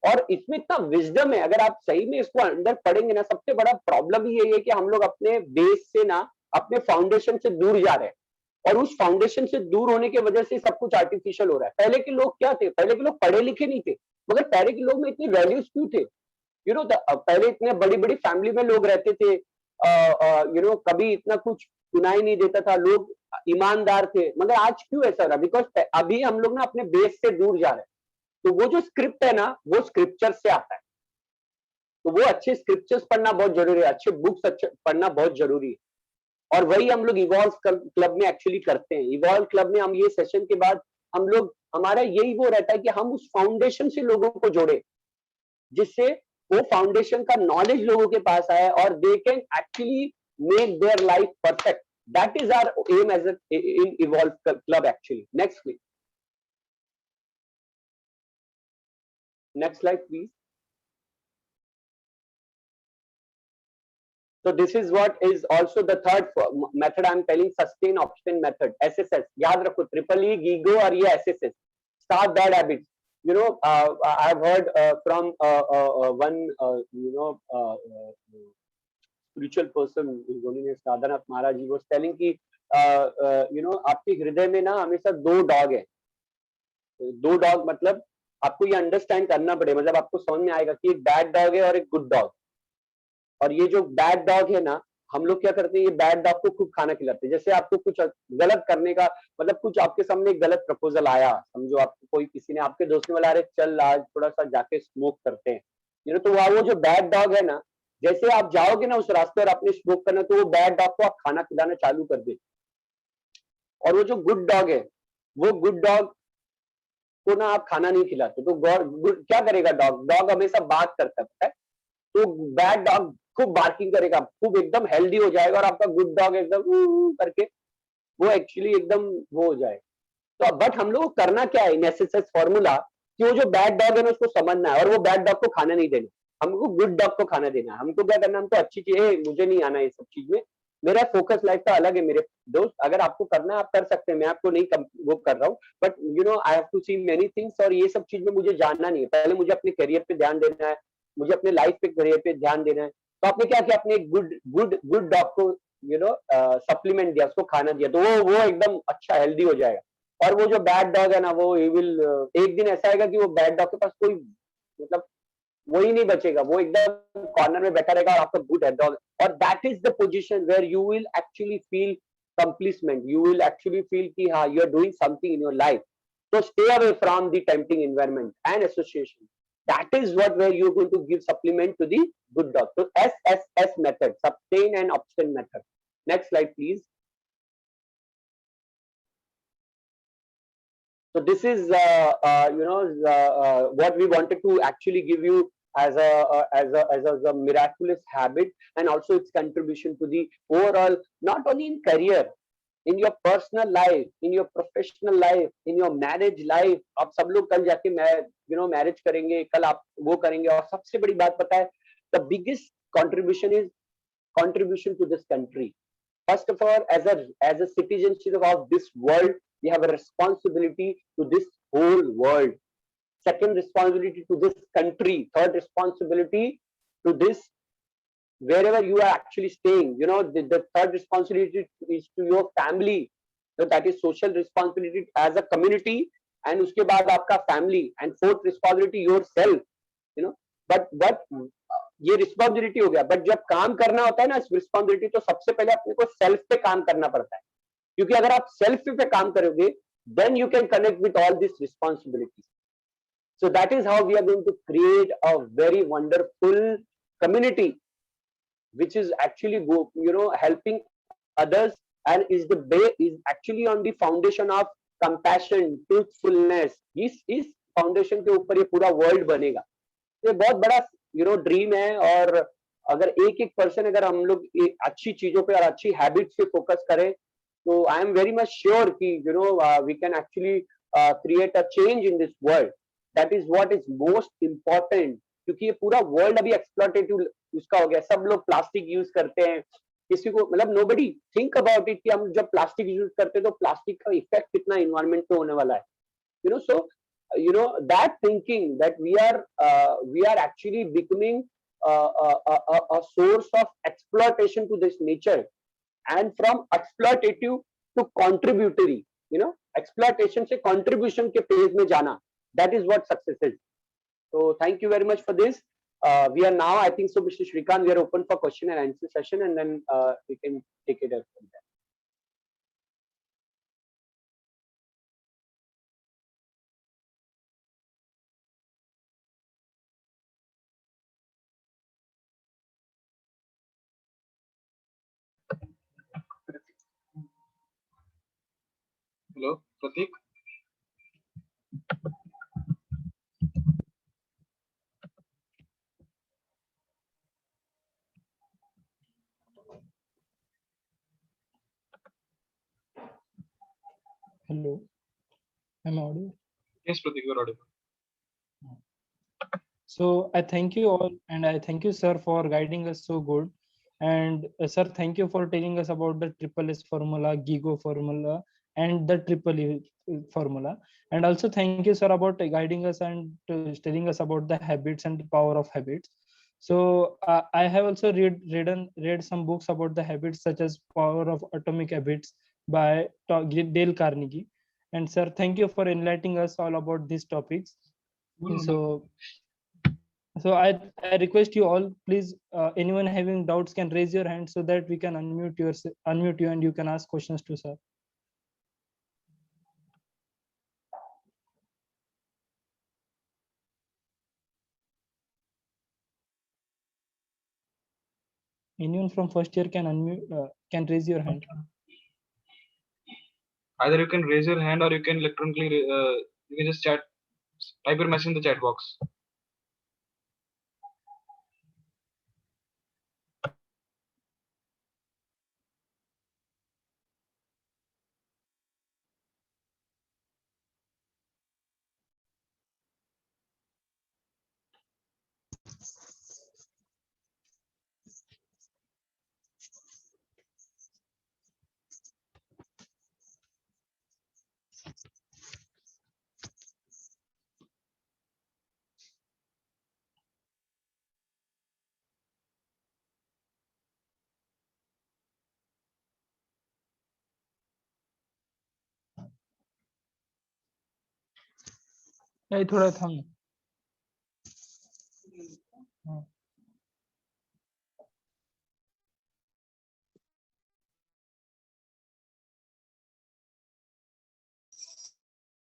और इसमें इतना wisdom है। अगर आप सही में इसको अंदर पढ़ेंगे ना, सबसे बड़ा प्रॉब्लम ही यही है कि हम लोग अपने बेस से ना, अपने फाउंडेशन से दूर जा रहे हैं, और उस फाउंडेशन से दूर होने की वजह से सब कुछ आर्टिफिशियल हो रहा है। पहले के लोग क्या थे? पहले के लोग पढ़े लिखे नहीं थे, मगर पहले के लोग में इतनी वैल्यूज क्यों थे? पहले इतने बड़ी बड़ी फैमिली में लोग रहते थे, कभी इतना कुछ सुनाई नहीं देता था, लोग ईमानदार थे। मगर आज क्यों ऐसा रहा? बिकॉज अभी हम लोग ना अपने बेस से दूर जा रहे हैं। तो वो जो स्क्रिप्ट है ना, वो स्क्रिप्चर से आता है। तो वो अच्छे स्क्रिप्चर्स पढ़ना बहुत जरूरी है, अच्छे बुक्स पढ़ना बहुत जरूरी है। और वही हम लोग इवॉल्व क्लब में एक्चुअली करते हैं। इवॉल्व क्लब में हम ये सेशन के बाद हम लोग, हमारा यही वो रहता है कि हम उस फाउंडेशन से लोगों को जोड़े, जिससे वो फाउंडेशन का नॉलेज लोगों के पास आए और they can actually make their life perfect. That is our aim as in Evolve club actually. Next please. Next slide please. So this is what is also the third method I am telling, sustain option method, SSS. याद रखो, triple E, GIGO और ये SSS, start bad habits. I've heard from one spiritual person, His Holiness Radhanath Maharaj, he was telling कि आपके हृदय में ना हमेशा दो डॉग है. दो डॉग मतलब आपको ये अंडरस्टैंड करना पड़ेगा, मतलब आपको समझ में आएगा कि एक बैड डॉग है और एक गुड डॉग. और ये जो बैड डॉग है ना, हम लोग क्या करते हैं, ये बैड डॉग को खूब खाना खिलाते हैं. जैसे आपको कुछ गलत करने का, मतलब कुछ आपके सामने एक गलत प्रपोजल आया, समझो आपको कोई किसी ने, आपके दोस्त ने बोला अरे चल आज थोड़ा सा जाके स्मोक करते हैं, तो वो जो बैड डॉग है ना, जैसे आप जाओगे ना उस रास्ते और आपने स्मोक करना, तो वो बैड डॉग को आप खाना खिलाना चालू कर दे. और वो जो गुड डॉग है, वो गुड डॉग को ना आप खाना नहीं खिलाते, तो क्या करेगा डॉग? डॉग हमेशा बात करता है, तो बैड डॉग खूब बार्किंग करेगा, खूब एकदम हेल्दी हो जाएगा, और आपका गुड डॉग एकदम करके वो एक्चुअली एकदम वो हो जाए. तो बट हम लोग को करना क्या है इन एसएसएस फॉर्मूला, कि वो जो बैड डॉग है ना उसको समझना है, और वो बैड डॉग को खाना नहीं देना, हमको गुड डॉग को खाना देना है. हमको क्या करना है, हमको अच्छी चीज, मुझे नहीं आना ये सब चीज में, मेरा फोकस लाइफ का अलग है मेरे दोस्त. अगर आपको करना है आप कर सकते हैं, मैं आपको नहीं वो कर रहा हूँ, but I have to see many things, और ये सब चीज में मुझे जानना नहीं है. पहले मुझे अपने करियर पे ध्यान देना है, मुझे अपने लाइफ पे करियर पे ध्यान देना है. तो आपने क्या किया, अपने गुड डॉग को सप्लीमेंट दिया, उसको खाना दिया, तो वो एकदम अच्छा हेल्दी हो जाएगा. और वो जो बैड डॉग है ना, वो विल एक दिन ऐसा आएगा कि वो बैड डॉग के पास कोई मतलब वही नहीं बचेगा, वो एकदम कॉर्नर में बैठा रहेगा और आपका गुड है डॉग. और that is the position where you will actually feel accomplishment, you will actually feel कि हाँ you are doing something in your life. So stay away from the tempting environment and association. That is what where you're going to give supplement to the good dog. So SSS method, sustain and abstain method. Next slide, please. So this is what we wanted to actually give you as a miraculous habit, and also its contribution to the overall, not only in career, in your personal life, in your professional life, in your marriage life. आप सब लोग कल जाके marriage करेंगे, कल आप वो करेंगे. और सबसे बड़ी बात पता है, the biggest contribution is contribution to this country. First of all, as a citizenship of this world, we have a responsibility to this whole world. Second responsibility to this country. Third responsibility to this wherever you are actually staying. The third responsibility is to your family. So that is social responsibility as a community, and uske baad aapka family, and fourth responsibility yourself. But ये responsibility हो गया, but जब काम करना होता है ना responsibility, तो सबसे पहले अपने को सेल्फ पे काम करना पड़ता है. क्योंकि अगर आप सेल्फ पे काम करोगे, then you can connect with all these responsibilities. So that is how we are going to create a very wonderful community, which is actually helping others, and is actually on the foundation of compassion, truthfulness. इस foundation के ऊपर ये पूरा world बनेगा. ये बहुत बड़ा dream है. और अगर एक पर्सन, अगर हम लोग अच्छी चीजों पे और अच्छी हैबिट्स पे फोकस करें, तो I am very much sure कि we can actually create a change in this world. That is what is most important. क्योंकि ये पूरा वर्ल्ड अभी एक्सप्लॉटेटिव उसका हो गया. सब लोग प्लास्टिक यूज करते हैं, किसी को मतलब नोबडी थिंक अबाउट इट कि हम जब प्लास्टिक यूज करते हैं तो प्लास्टिक का इफेक्ट कितना इन्वायरमेंट पे होने वाला है. सो that thinking that we are actually becoming a source of exploitation to this nature, and from exploitative to contributory, exploitation से contribution के phase में जाना, that is what success is. So thank you very much for this. We are now, I think so, Mr. Shrikant, we are open for question and answer session, and then we can take it up from there. Hello, Pratik. Hello, am I audible? Yes, Pratik, you are audible. So I thank you all, and I thank you, sir, for guiding us so good. And sir, thank you for telling us about the triple S formula, GIGO formula, and the triple E formula. And also thank you, sir, about guiding us and telling us about the habits and the power of habits. So I have also read some books about the habits, such as Power of Atomic Habits by Dale Carnegie. And sir, thank you for enlightening us all about these topics. So I request you all, please, anyone having doubts can raise your hand so that we can unmute you and you can ask questions to sir. Anyone from first year can unmute, can raise your hand. Either you can raise your hand or you can electronically, you can just type your message in the chat box. नहीं थोड़ा थाम.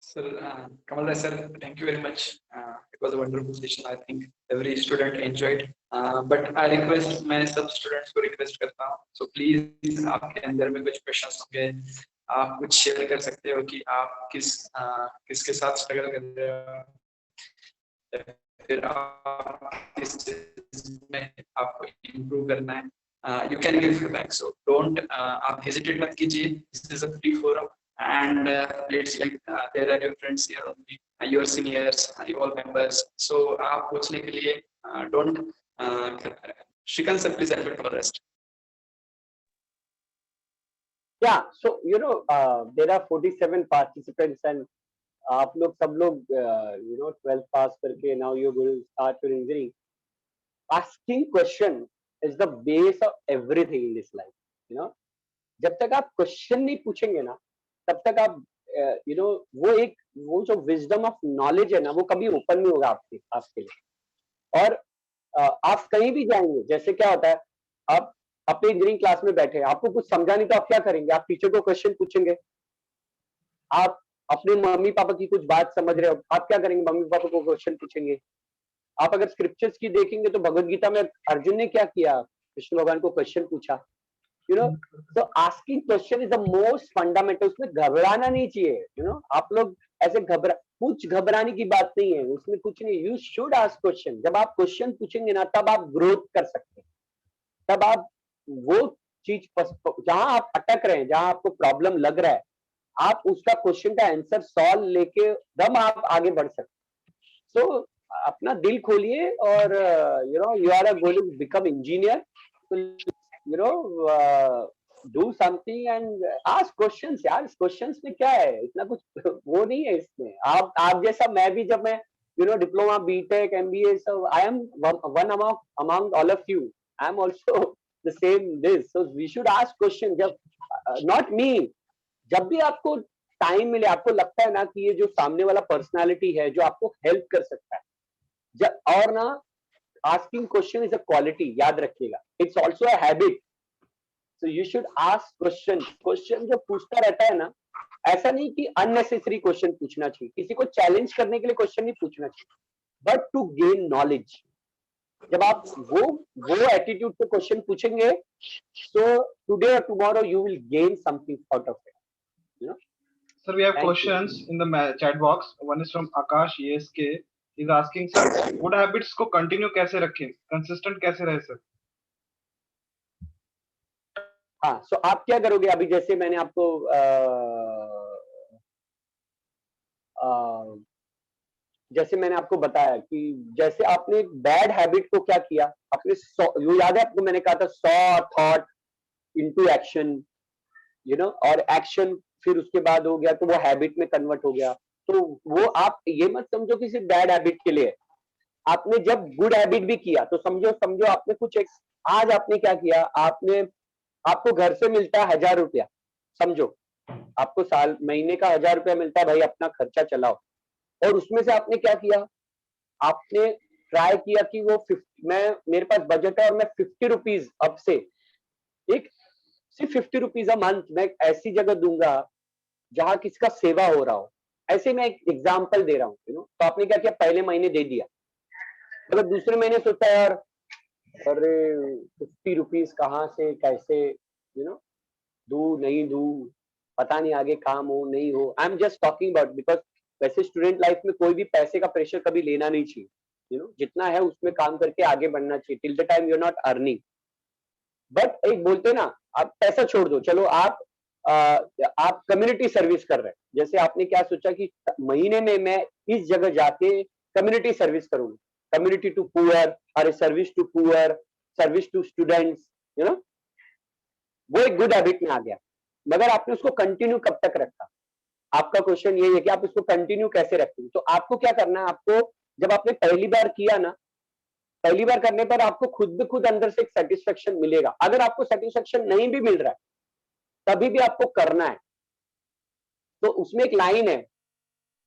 Sir, Kamal Rai sir, thank you very much. It was a wonderful session. I think every student enjoyed. But I request, मैं सब students को request करता हूँ. So please आपके अंदर में कुछ questions होंगे, आप कुछ share कर सकते हो कि आप किसके साथ struggle कर रहे हो, फिर आप किस चीज में आपको improve करना है. You can give feedback. So don't आप hesitate मत कीजिए. This is a free forum. And let's like there are your friends here only, your seniors, all members. So आप पूछने के लिए don't Shrikant sir, please help for the rest. Yeah, so there are 47 participants and आप लोग सब लोग 12th pass करके now you're going to start your engineering. Asking question is the base of everything in this life. जब तक आप question नहीं पूछेंगे ना, तब तक आप वो जो विजडम ऑफ नॉलेज है ना, वो कभी ओपन नहीं होगा आपके लिए. और आप कहीं भी जाएंगे, जैसे क्या होता है, आप अपने इंजीनियरिंग क्लास में बैठे हैं, आपको कुछ समझा नहीं तो आप क्या करेंगे, आप टीचर को क्वेश्चन पूछेंगे. आप अपने मम्मी पापा की कुछ बात समझ रहे हो, आप क्या करेंगे, मम्मी पापा को क्वेश्चन पूछेंगे. आप अगर स्क्रिप्चर्स की देखेंगे तो भगवद गीता में अर्जुन ने क्या किया, कृष्ण भगवान को क्वेश्चन पूछा. So asking question is the most fundamental. उसमें घबराना नहीं चाहिए. आप लोग ऐसे कुछ घबराने की बात नहीं है, उसमें कुछ नहीं. You should ask question. जब आप क्वेश्चन पूछेंगे ना, तब आप ग्रोथ कर सकते हैं. तब आप वो चीज जहां आप अटक रहे हैं, जहां आपको प्रॉब्लम लग रहा है, आप उसका क्वेश्चन का आंसर सॉल्व लेके दम आप आगे बढ़ सकते हैं. So अपना दिल खोलिए और you are going to become engineer. Do something and ask questions. यार questions में क्या है, इतना कुछ वो नहीं है इसमें. आप जैसा मैं भी, जब मैं diploma, BTech, MBA, so I am one among all of you. I am also the same this. So we should ask questions. जब not me, जब भी आपको टाइम मिले, आपको लगता है ना कि ये जो सामने वाला पर्सनालिटी है जो आपको हेल्प कर सकता है, और ना asking question is a quality, याद रखिएगा. It's also a habit. So you should ask question. Question जो पूछता रहता है ना, ऐसा नहीं कि unnecessary question पूछना चाहिए. किसी को challenge करने के लिए question नहीं पूछना चाहिए, but to gain knowledge. जब आप वो attitude से question पूछेंगे, so today or tomorrow you will gain something out of it. Sir, we have questions in the chat box. One is from Akash ESK. He's asking, sir, good habits को continue कैसे रखें, consistent कैसे रहे sir? हाँ, so आप क्या करोगे, अभी जैसे मैंने आपको जैसे मैंने आपको बताया कि जैसे आपने एक बैड हैबिट को क्या किया, आपने याद है आपको मैंने कहा था 100 थॉट इनटू एक्शन, और एक्शन फिर उसके बाद हो गया तो वो हैबिट में कन्वर्ट हो गया। तो वो आप ये मत समझो कि सिर्फ बैड हैबिट के लिए, आपने जब गुड हैबिट भी किया तो समझो समझो आपने कुछ आज आपने क्या किया, आपने आपको घर से मिलता है 1000 रुपया, समझो आपको साल महीने का 1000 रुपया मिलता है, भाई अपना खर्चा चलाओ, और उसमें से आपने क्या किया, आपने ट्राई किया कि वो 50, मैं मेरे पास बजट है और मैं 50 रुपीज अब से एक सिर्फ 50 रुपीज अ मंथ मैं ऐसी जगह दूंगा जहां किसका सेवा हो रहा हो। ऐसे मैं एक एग्जाम्पल दे रहा हूँ, तो आपने क्या किया, पहले महीने दे दिया, मतलब दूसरे महीने सोचा यार अरे 50 रुपीज कहाँ से कैसे दू नहीं दू, पता नहीं आगे काम हो नहीं हो। I am just talking about, because वैसे स्टूडेंट लाइफ में कोई भी पैसे का प्रेशर कभी लेना नहीं चाहिए, जितना है उसमें काम करके आगे बढ़ना चाहिए till the time you are not earning. But एक बोलते ना, आप पैसा छोड़ दो, चलो आप कम्युनिटी सर्विस कर रहे हैं, जैसे आपने क्या सोचा कि महीने में मैं इस जगह जाके कम्युनिटी सर्विस करूंगा, कम्युनिटी टू पुअर, अरे service to poor, service to students, वो एक गुड हैबिट में आ गया। मगर आपने उसको कंटिन्यू कब तक रखा, आपका क्वेश्चन ये है कि आप इसको कंटिन्यू कैसे रखेंगे। तो आपको क्या करना है, आपको जब आपने पहली बार किया ना, पहली बार करने पर आपको खुद ब खुद अंदर से एक सेटिस्फेक्शन मिलेगा। अगर आपको सेटिस्फेक्शन नहीं भी मिल रहा है तभी भी आपको करना है। तो उसमें एक लाइन है,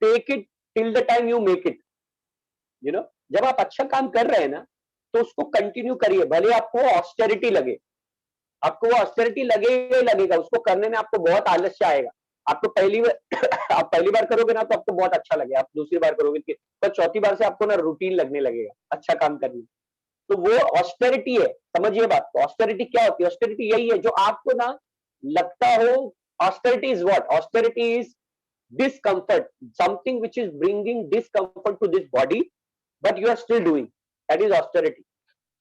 take it till the time you make it. जब आप अच्छा काम कर रहे हैं ना तो उसको कंटिन्यू करिए, भले आपको ऑस्टेरिटी लगे, आपको वो ऑस्टेरिटी लगेगा ही लगेगा, उसको करने में आपको बहुत आलस्य आएगा। आपको पहली बार आप पहली बार करोगे ना तो आपको बहुत अच्छा लगेगा, आप दूसरी बार करोगे तो चौथी बार से आपको ना रूटीन लगने लगेगा अच्छा काम करने। तो वो ऑस्टेरिटी है, समझिए बात को। ऑस्टेरिटी क्या होती है, ऑस्टेरिटी यही है जो आपको ना लगता हो। Austerity is what, austerity is discomfort, something which is bringing discomfort to this body but you are still doing, that is austerity।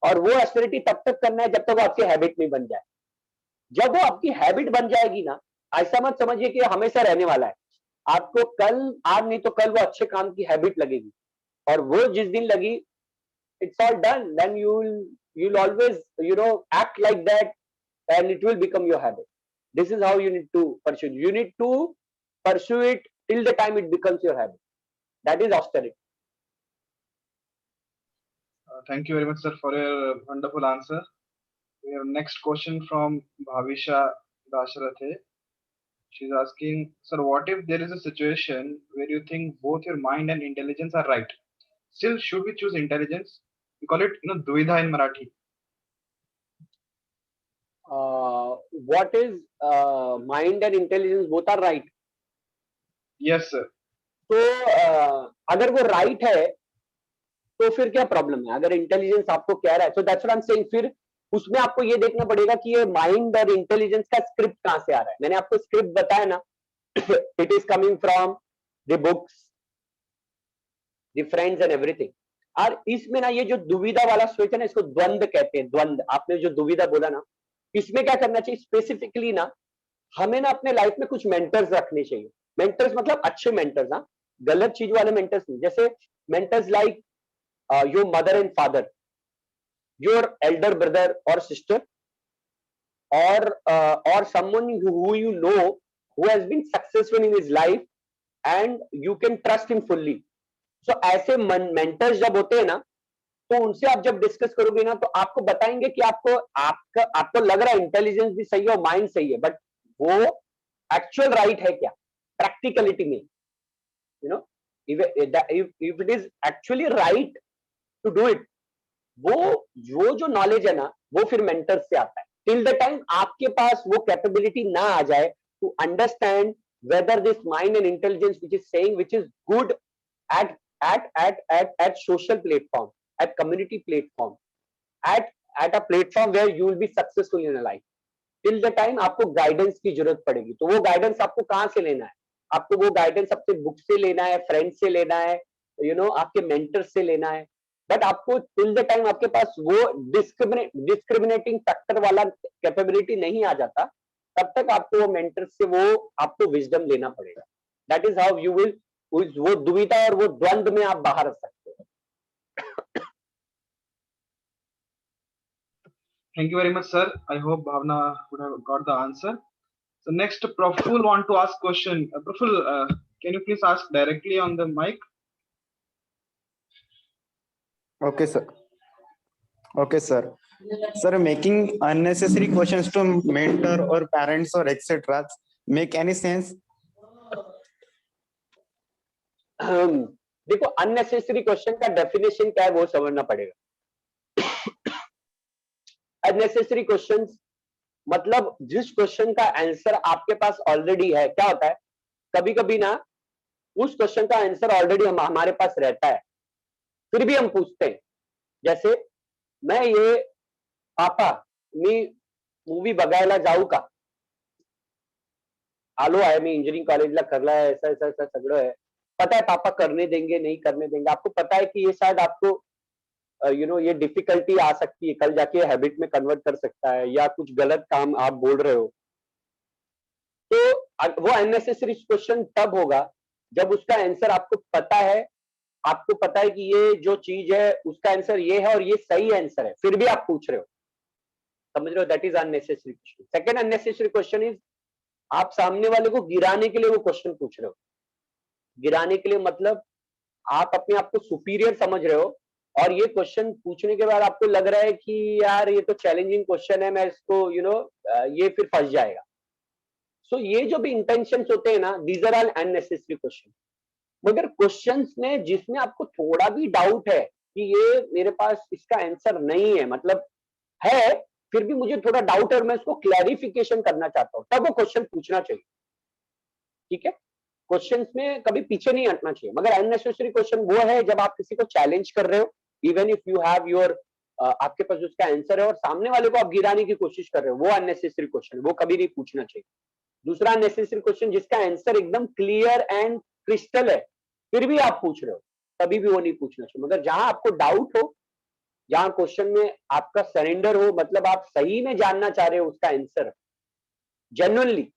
और वो ऑस्टेरिटी तब तक करना है जब तक वो आपकी हैबिट नहीं बन जाए। जब वो आपकी हैबिट बन जाएगी ना, ऐसा मत समझिए कि हमेशा रहने वाला है, आपको कल आज नहीं तो कल वो अच्छे काम की हैबिट लगेगी, और वो जिस दिन लगी it's all done, then you'll always act like that and it will become your habit। this is how you need to pursue, you need to pursue it till the time it becomes your habit, that is austerity। Thank you very much, sir, for your wonderful answer. We have next question from Bhavisha Dasharathe. She's asking, sir, what if there is a situation where you think both your mind and intelligence are right? Still, should we choose intelligence? We call it, duvidha in Marathi. What is mind and intelligence both are right? Yes, sir. तो अगर वो right है तो फिर क्या problem है, अगर intelligence आपको कह रहा है, तो that's what I am saying. फिर उसमें आपको ये देखना पड़ेगा कि ये माइंड और इंटेलिजेंस का स्क्रिप्ट कहां से आ रहा है। मैंने आपको स्क्रिप्ट बताया ना, it is coming from the books, the friends and everything. और इसमें ना ये जो दुविधा वाला स्विच है ना, इसको द्वंद कहते हैं, द्वंद। आपने जो दुविधा बोला ना, इसमें क्या करना चाहिए स्पेसिफिकली ना, हमें ना अपने लाइफ में कुछ मेंटर्स रखने चाहिए। मेंटर्स मतलब अच्छे मेंटर्स, हाँ, गलत चीज वाले मेंटर्स नहीं। जैसे mentors like your mother and father, your Elder brother और sister, or someone who you know who has been successful in his life and you can trust him fully। so ऐसे mentors जब होते हैं ना, तो उनसे आप जब डिस्कस करोगे ना, तो आपको बताएंगे कि आपको लग रहा है इंटेलिजेंस भी सही है और माइंड सही है, बट वो एक्चुअल राइट है क्या प्रैक्टिकलिटी में। if it is actually right to do it, वो जो नॉलेज है ना, वो फिर मेंटर से आता है। टिल द टाइम आपके पास वो कैपेबिलिटी ना आ जाए to understand whether this mind and intelligence which is saying which is good at social platform, at community platform, at a platform where you will be successful in your life, till the time आपको guidance की जरूरत पड़ेगी। तो वो guidance आपको कहां से लेना है, आपको वो गाइडेंस अपने बुक से लेना है, फ्रेंड से लेना है, आपके मेंटर से लेना है। बट आपको टिल द टाइम आपके पास वो डिस्क्रिमिनेटिंग फैक्टर वाला कैपेबिलिटी नहीं आ जाता, तब तक आपको वो मेंटर से वो आपको विजडम लेना पड़ेगा। That is how you will, वो दुविधा और वो द्वंद में आप बाहर आ सकते हो। Thank you very much, sir. I hope Bhavna would have got the answer. So next, Praful want to ask question. Praful, can you please ask directly on the mic? Okay, sir. Okay, sir. Sir, making unnecessary questions to mentor or parents or etc. make any sense? देखो, unnecessary question का definition क्या है वो समझना पड़ेगा। Unnecessary questions मतलब जिस question का आंसर आपके पास ऑलरेडी है। क्या होता है, कभी कभी ना उस क्वेश्चन का आंसर ऑलरेडी हमारे पास रहता है, फिर भी हम पूछते हैं। जैसे मैं ये पापा मी मूवी बघायला जाऊ का, आलो आहे मी इंजिनिअरिंग कॉलेजला करला है, ऐसा ऐसा ऐसा सगळं है, पता है पापा करने देंगे नहीं करने देंगे, आपको पता है कि ये शायद आपको ये डिफिकल्टी आ सकती है, कल जाके हैबिट में कन्वर्ट कर सकता है, या कुछ गलत काम आप बोल रहे हो, तो वो अननेसेसरी क्वेश्चन तब होगा जब उसका आंसर आपको पता है। आपको पता है कि ये जो चीज है उसका आंसर ये है और ये सही आंसर है, फिर भी आप पूछ रहे हो। समझ रहे हो? That is unnecessary question. Second unnecessary question is आप सामने वाले को गिराने के लिए वो क्वेश्चन पूछ रहे हो। गिराने के लिए मतलब आप अपने आप को सुपीरियर समझ रहे हो और ये क्वेश्चन पूछने के बाद आपको लग रहा है कि यार ये तो चैलेंजिंग क्वेश्चन है, मैं इसको ये फिर फंस जाएगा। सो ये जो भी इंटेंशंस होते हैं ना, these are all unnecessary question. मगर क्वेश्चंस में जिसमें आपको थोड़ा भी डाउट है कि ये मेरे पास इसका आंसर नहीं है, मतलब है फिर भी मुझे थोड़ा डाउट है और मैं इसको क्लैरिफिकेशन करना चाहता हूं, तब वो क्वेश्चन पूछना चाहिए। ठीक है, क्वेश्चंस में कभी पीछे नहीं हटना चाहिए। मगर अननेसेसरी क्वेश्चन वो है जब आप किसी को चैलेंज कर रहे हो, even if you have your आपके पास उसका आंसर है और सामने वाले को आप गिराने की कोशिश कर रहे हो, वो अननेसेसरी क्वेश्चन, वो कभी नहीं पूछना चाहिए। दूसरा अननेसेसरी क्वेश्चन जिसका आंसर एकदम क्लियर एंड क्रिस्टल है, फिर भी आप पूछ रहे हो, कभी भी वो नहीं पूछना चाहिए। मगर जहां आपको डाउट हो, जहां क्वेश्चन में आपका सरेंडर हो, मतलब आप सही में जानना चाह रहे हो उसका आंसर जेन्युइनली,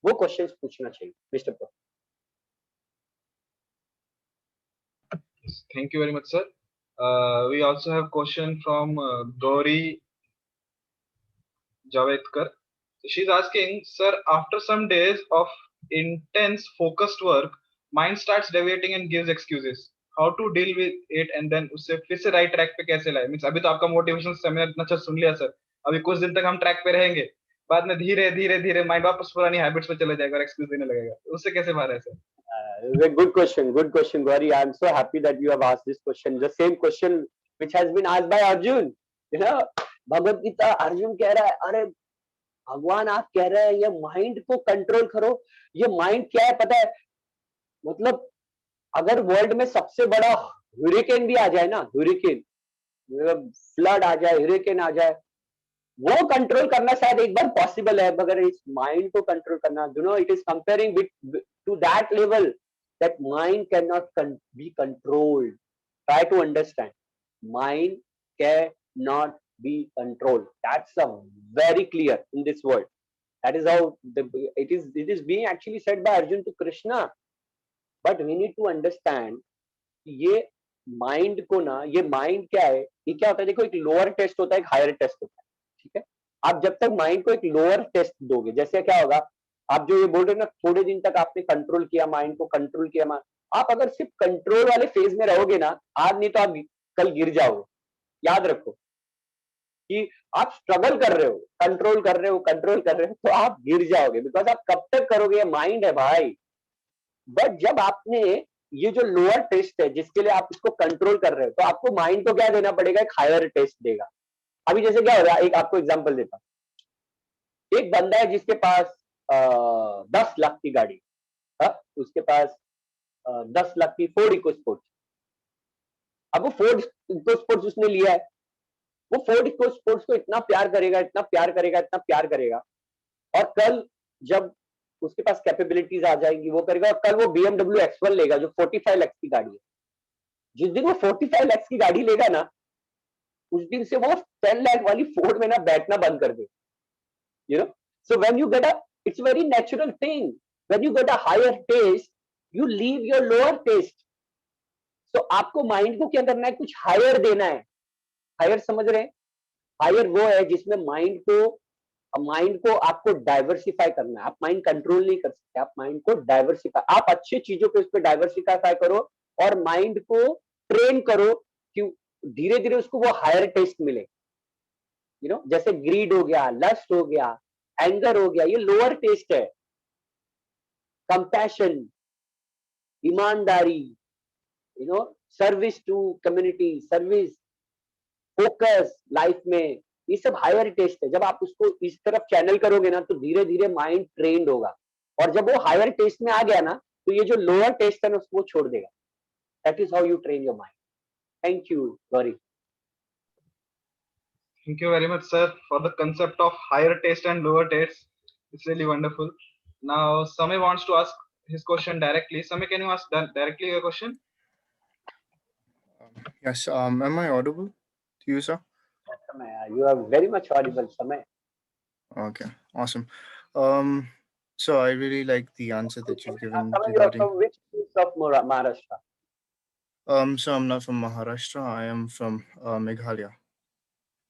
वो क्वेश्चंस पूछना चाहिए mister pro. Thank you very much, sir. We also have question from Gauri Javedkar. She's asking, sir, after some days of intense focused work, mind starts deviating and gives excuses. How to deal with it and then उससे फिर से right track पे कैसे लाए? Means अभी तो आपका motivation seminar इतना अच्छा सुन लिया सर, अभी कुछ दिन तक हम ट्रैक पे रहेंगे, बाद में धीरे धीरे धीरे माइंड वापस पुरानी हैबिट्स पे चले जाएगा और एक्सक्यूज देने लगेगा, उससे कैसे बाहर है sir? Good question, Gauri. I'm so happy that you have asked this question. The same question which has been asked by Arjun. Bhagavad Gita, Arjun कह रहा है, अरे भगवान आप कह रहे हैं ये माइंड को कंट्रोल करो। ये माइंड क्या है पता है? मतलब अगर वर्ल्ड में सबसे बड़ा ह्यूरिकेन भी आ जाए ना, ह्यूरिकेन फ्लड आ जाए, ह्यूरिकेन आ जाए, वो कंट्रोल करना शायद एक बार पॉसिबल है, मगर इस माइंड को कंट्रोल करना, it is comparing with two that level that mind cannot be controlled. Try to understand. Mind cannot be controlled. That's a very clear in this world. That is how it is being actually said by Arjun to Krishna. But we need to understand ये mind को ना, ये mind क्या है, ये क्या होता है? देखो, एक लोअर टेस्ट होता है, एक हायर टेस्ट होता है। ठीक है, आप जब तक माइंड को एक लोअर टेस्ट दोगे, जैसे क्या होगा, आप जो ये बोल रहे हो ना, थोड़े दिन तक आपने कंट्रोल किया माइंड को, कंट्रोल किया आप अगर सिर्फ कंट्रोल वाले फेज में रहोगे ना, आज नहीं तो आप कल गिर जाओगे। याद रखो कि आप स्ट्रगल कर रहे हो, कंट्रोल कर रहे हो, तो आप गिर जाओगे, बिकॉज आप कब तक करोगे? ये माइंड है भाई। बट जब आपने ये जो लोअर टेस्ट है जिसके लिए आप इसको कंट्रोल कर रहे हो, तो आपको माइंड को क्या देना पड़ेगा? एक हायर टेस्ट देगा। अभी जैसे क्या हो रहा है, एक आपको एग्जांपल देता हूं। एक बंदा है जिसके पास 10 लाख की गाड़ी, उसके पास 10 लाख की फोर्ड इको स्पोर्ट्स। अब वो फोर्ड इको स्पोर्ट्स उसने लिया है, वो फोर्ड इको स्पोर्ट्स को इतना प्यार करेगा, इतना प्यार करेगा, इतना प्यार करेगा, और कल जब उसके पास कैपेबिलिटीज आ जाएगी वो करेगा, और कल वो BMW X1 लेगा जो 45 लाख की गाड़ी है। जिस दिन वो 45 लाख की गाड़ी लेगा ना, उस दिन से वो 10 लाख वाली फोर्ड में ना बैठना बंद कर दे। So when you get it's a very natural thing. When you get a higher taste, you leave your lower taste. So आपको माइंड को क्या करना है? कुछ हायर देना है। हायर समझ रहे हैं? हायर वो है जिसमें माइंड को माइंड को आपको डाइवर्सिफाई करना है, आप माइंड कंट्रोल नहीं कर सकते, आप माइंड को डाइवर्सिफाई, आप अच्छे चीजों पे उस पर डाइवर्सिफाई करो और माइंड को ट्रेन करो कि धीरे धीरे उसको वो हायर टेस्ट मिले। जैसे ग्रीड हो गया, लस्ट हो गया, एंगर हो गया, ये लोअर टेस्ट है। कंपैशन, ईमानदारी, service to community, service, focus life में, ये सब हायर टेस्ट है। जब आप उसको इस तरफ चैनल करोगे ना तो धीरे धीरे माइंड ट्रेंड होगा, और जब वो हायर टेस्ट में आ गया ना तो ये जो लोअर टेस्ट है ना उसको छोड़ देगा। That is how you train your mind. Thank you Gauri. Thank you very much, sir, for the concept of higher taste and lower taste. It's really wonderful. Now, Samay wants to ask his question directly. Samay, can you ask directly your question? Yes. Am I audible to you, sir? You are very much audible, Samay. Okay. Awesome. So I really like the answer that you've given Samay, you are regarding. from which place of Maharashtra? So I'm not from Maharashtra. I am from Meghalaya.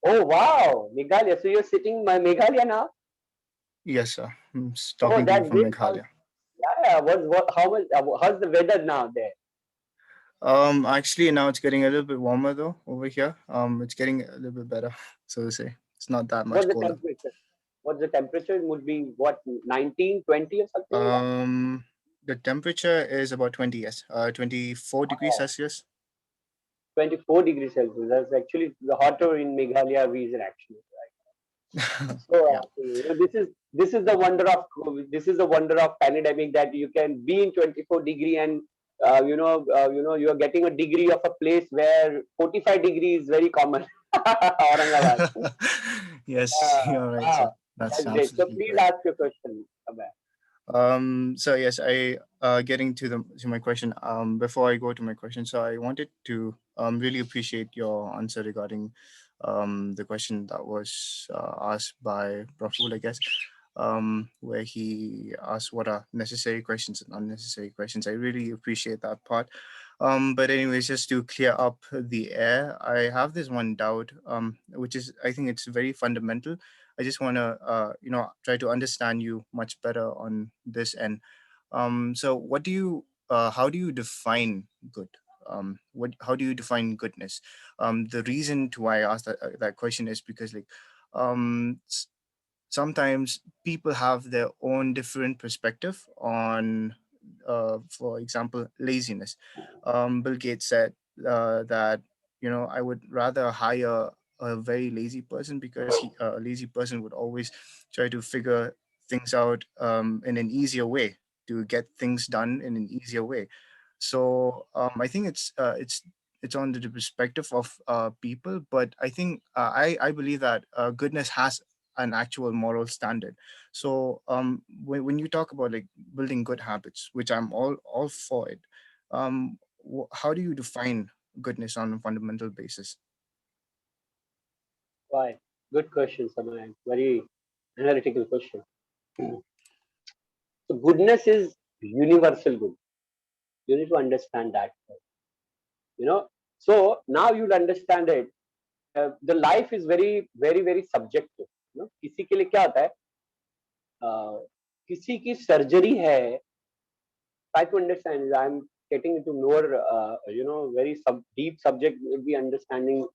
Oh wow, Meghalaya. So you're sitting in Meghalaya now? Yes, sir. I'm talking to you that's from great. Meghalaya. Yeah. How's the weather now there? Actually now it's getting a little bit warmer though over here. It's getting a little bit better, so to say. It's not that much What's the colder. temperature? What's the temperature? It would be what, 19, 20 or something like that? The temperature is about 20, yes. 24 degrees Celsius. 24 degrees Celsius. That's actually the hotter in Meghalaya region actually. Right? So Yeah. this is the wonder of COVID. This is the wonder of pandemic, that you can be in 24 degree and you are getting a degree of a place where 45 degrees is very common. Aurangabad. Yes, you're right, sir. Wow. That's That's great. So absolutely please correct. ask your question, Abhay. So yes, I getting to my question. Before I go to my question, so I wanted to really appreciate your answer regarding the question that was asked by Praful, I guess, where he asked what are necessary questions and unnecessary questions. I really appreciate that part. But anyways, just to clear up the air, I have this one doubt, which is, I think it's very fundamental. I just want to, try to understand you much better on this end. So how do you define good? How do you define goodness? The reason to why I asked that question is because, like, sometimes people have their own different perspective on, for example, laziness. Bill Gates said that, I would rather hire a very lazy person, because a lazy person would always try to figure things out in an easier way, to get things done in an easier way. So I think it's on the perspective of people, but I think I believe that goodness has an actual moral standard. So when you talk about, like, building good habits, which I'm all for it, how do you define goodness on a fundamental basis? Why? Good question, Samay. Very analytical question. So goodness is universal good. You need to understand that. So now you'll understand it. The life is very, very, very subjective. किसी के लिए क्या होता है? किसी की surgery है. Try to understand. I'm getting into more, very deep subject. Will be understanding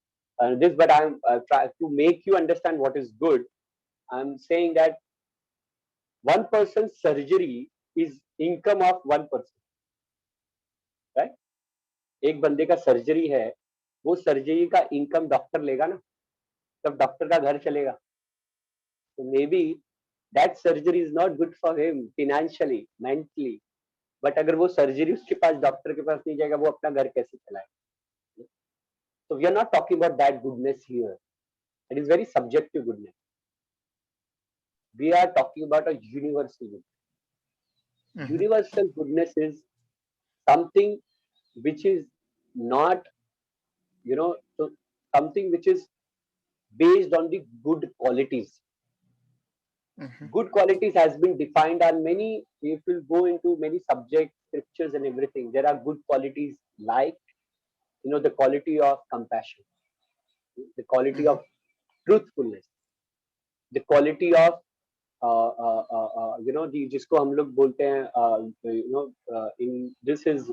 this, but I'm try to make you understand what is good. I'm saying that one person's surgery is income of one person, right? एक बंदे का surgery है, वो surgery का income doctor लेगा ना, तब doctor का घर चलेगा. So maybe that surgery is not good for him financially, mentally. But अगर वो सर्जरी उसके पास डॉक्टर के पास नहीं जाएगा, वो अपना घर कैसे चलाएगा? So we are not talking about that goodness here. It is very subjective goodness. We are talking about a universal goodness. Mhm. Universal goodness is something which is not, so something which is based on the good qualities. Mhm. Good qualities has been defined on many. If you go into many subjects, scriptures, and everything, there are good qualities like, the quality of compassion, the quality of truthfulness, the quality of the जिसको हम लोग बोलते हैं in this is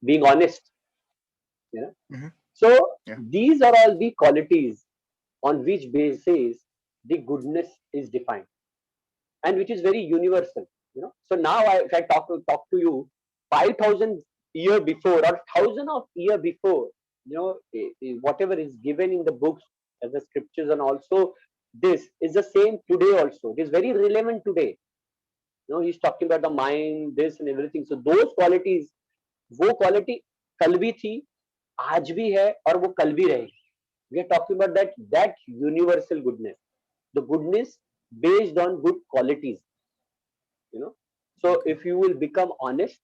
being honest, you know. Mhm. So Yeah. these are all the qualities on which basis the goodness is defined, and which is very universal, you know. So now if I talk to you 5,000 year before or 1,000 of year before, you know, whatever is given in the books as the scriptures, and also this is the same today also. It is very relevant today. You know, he's talking about the mind, this and everything. So those qualities, वो quality कल भी थी, आज भी है, और वो कल भी रहेगी. We are talking about that universal goodness, the goodness based on good qualities, you know. So Okay. if you will become honest,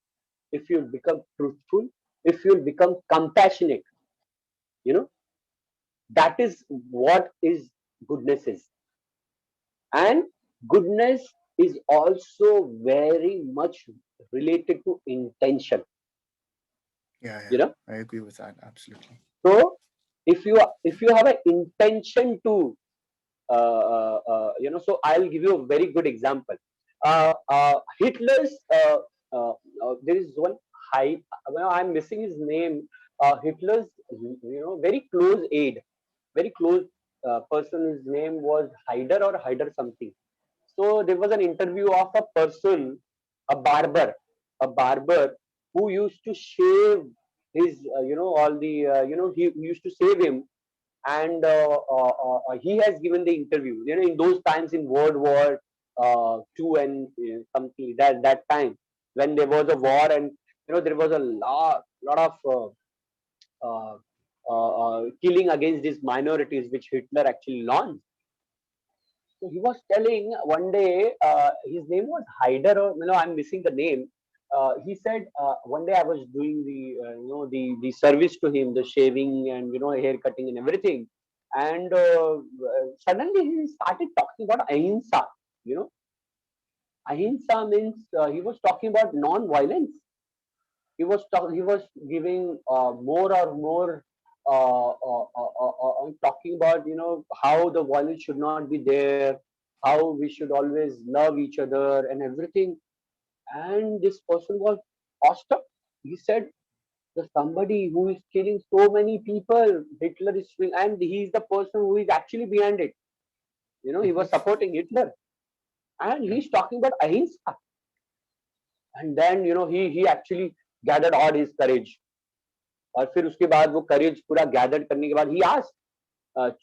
if you will become truthful, if you will become compassionate, you know, that is what is goodness is. And goodness is also very much related to intention, Yeah, you yeah. know. I agree with that. Absolutely. So if you have an intention to so I'll give you a very good example. Hitler's there is one high, I'm missing his name. Hitler's, you know, very close aide, very close person. His name was Haider or Haider something. So there was an interview of a person, a barber, a barber who used to shave his, all the, he used to save him, and he has given the interview. You know, in those times in World War II and something that time when there was a war, and you know there was a lot of killing against these minorities which Hitler actually launched. So he was telling one day, his name was Haider, or I'm missing the name. He said one day I was doing the service to him, the shaving and hair cutting and everything, and suddenly he started talking about ahimsa. You know, ahimsa means he was talking about non-violence. He was giving more or more talking about how the violence should not be there, how we should always love each other and everything. And this person was awestruck. He said, there's somebody who is killing so many people. Hitler is doing, and he's the person who is actually behind it. You know, he was supporting Hitler, and he's talking about ahimsa. And then he actually gathered all his courage. और फिर उसके बाद वो करेज पूरा gather करने के बाद ही asked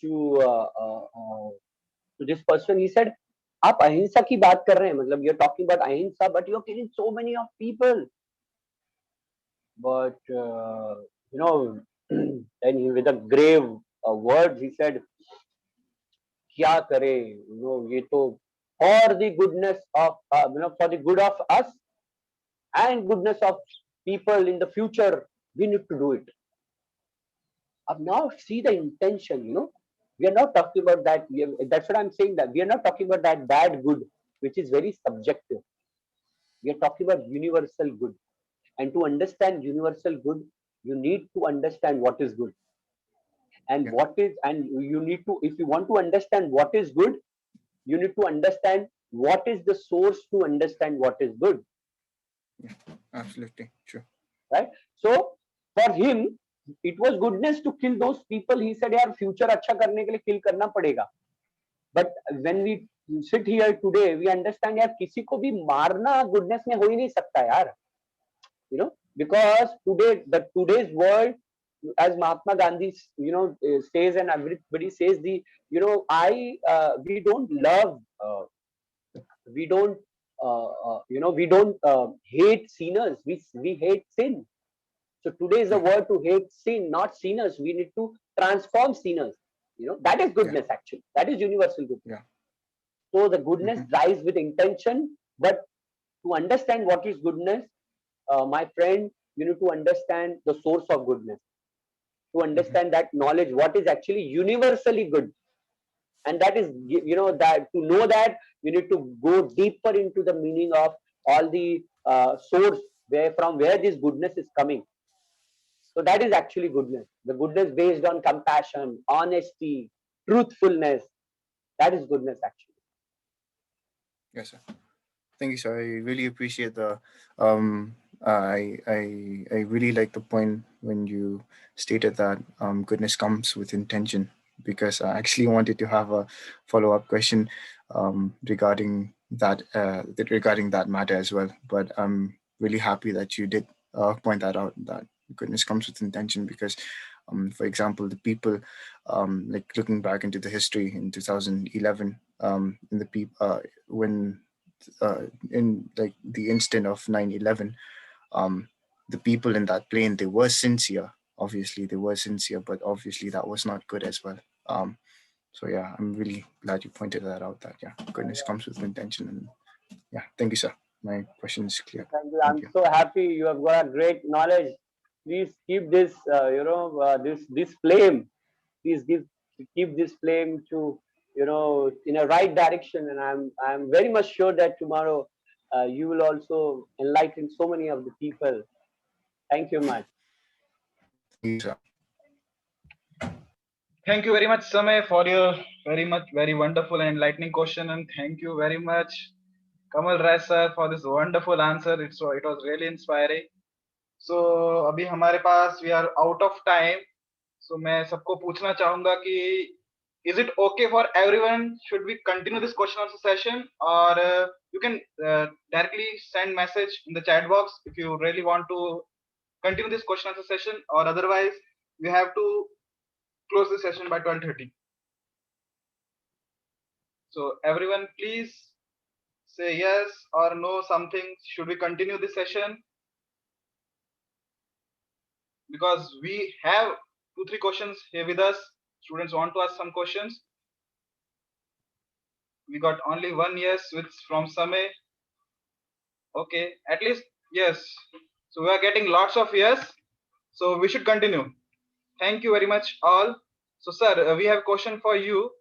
to this person, he said, आप अहिंसा की बात कर रहे हैं, मतलब you are talking about ahimsa but you are killing so many of people, but then he with a grave words he said, क्या करे, ये तो for the goodness of for the good of us and goodness of people in the future we need to do it. Now see the intention, we are not talking about that. That's what I'm saying, that we are not talking about that bad good, which is very subjective. We are talking about universal good. And to understand universal good, you need to understand what is good. And you need to, if you want to understand what is good, you need to understand what is the source to understand what is good. Yeah, absolutely true. Right? So for him, it was goodness to kill those people. He said, यार future अच्छा करने के लिए kill करना पड़ेगा. But when we sit here today, we understand यार किसी को भी मारना goodness में हो ही नहीं सकता यार. You know, because today's world, as Mahatma Gandhi says, and everybody says, we don't love, we don't hate sinners. We hate sin. So today is the word to hate sin, not sinners. We need to transform sinners. That is goodness actually. That is universal goodness. Yeah. So the goodness drives with intention, but to understand what is goodness, my friend, you need to understand the source of goodness. To understand that knowledge, what is actually universally good. And that is, that to know that, you need to go deeper into the meaning of all the source from where this goodness is coming. So that is actually goodness. The goodness based on compassion, honesty, truthfulness. That is goodness, actually. Yes, sir. Thank you, sir. I really appreciate the I really like the point when you stated that goodness comes with intention, because I actually wanted to have a follow-up question regarding that matter as well. But I'm really happy that you did point that out, that goodness comes with intention, because for example, the people like looking back into the history in 2011, in the when in like the instant of 9/11, um, the people in that plane, they were sincere. Obviously, they were sincere, but obviously that was not good as well. So yeah, I'm really glad you pointed that out. That yeah, goodness comes with intention, and yeah, thank you, sir. My question is clear. Thank you. Thank I'm you. so happy you have got a great knowledge. Please keep this, this flame. Please keep this flame to, in a right direction. And I'm very much sure that tomorrow you will also enlighten so many of the people. Thank you much. Thank you, sir. Thank you very much, Samay, for your very wonderful and enlightening question, and thank you very much, Kamal Rai sir, for this wonderful answer. It was really inspiring. So अभी हमारे पास we are out of time. So मैं सबको पूछना चाहूंगा कि is it okay for everyone? Should we continue this question answer session, or you can directly send message in the chat box if you really want to continue this question answer session, or otherwise we have to close the session by 12:30. So everyone, please say yes or no something. Should we continue this session? Because we have 2-3 questions here with us. Students want to ask some questions. We got only one yes, which is from Samay. Okay, at least yes. So we are getting lots of yes. So we should continue. Thank you very much all. So sir, we have a question for you.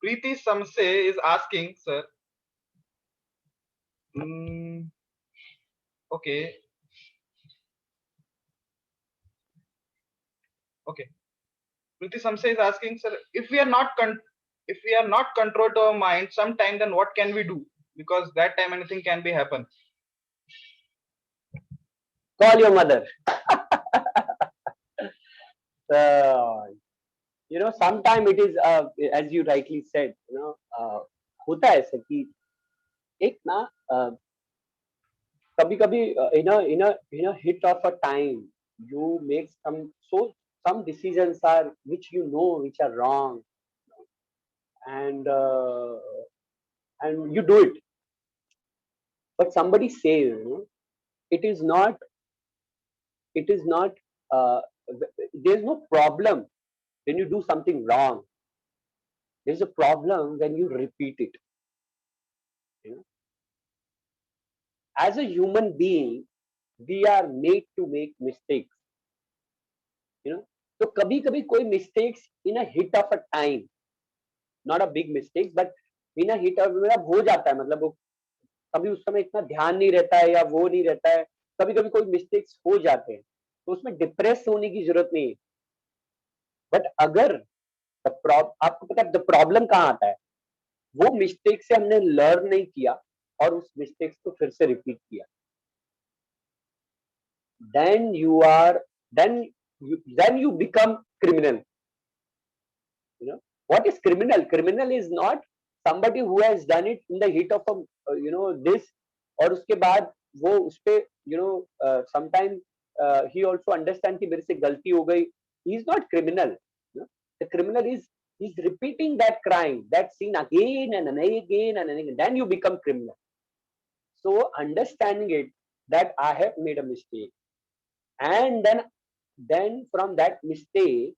Preeti Samse is asking, sir. Okay. Okay. Preeti Samse is asking, sir, if we are not controlled our mind sometime, then what can we do? Because that time anything can be happen. Call your mother. Sometime it is, as you rightly said, होता है ऐसा कि एक ना कभी कभी in a hit of a time you make some decisions are which which are wrong, and you do it, but somebody says, it is not it is not uh, there's no problem when you do something wrong. There's a problem when you repeat it. As a human being, we are made to make mistakes. So कभी कभी कोई mistakes in a hit of a time, not a big mistakes, but in a hit of मतलब हो जाता है, मतलब वो कभी उस समय इतना ध्यान नहीं रहता है या वो नहीं रहता है, कभी कभी कोई मिस्टेक्स हो जाते हैं, तो उसमें डिप्रेस होने की जरूरत नहीं है. बट अगर आपको पता है द प्रॉब्लम कहाँ आता है, वो मिस्टेक से हमने लर्न नहीं किया और उस मिस्टेक्स को फिर से रिपीट किया. then you become criminal. What is criminal? Criminal is not somebody who has done it in the heat of a this, और उसके बाद वो उस पे sometime he also understand कि मेरे से गलती हो गई. He is not criminal. The criminal is he's repeating that crime, that sin again and again and again. Then you become criminal. So understanding it that I have made a mistake, and then from that mistake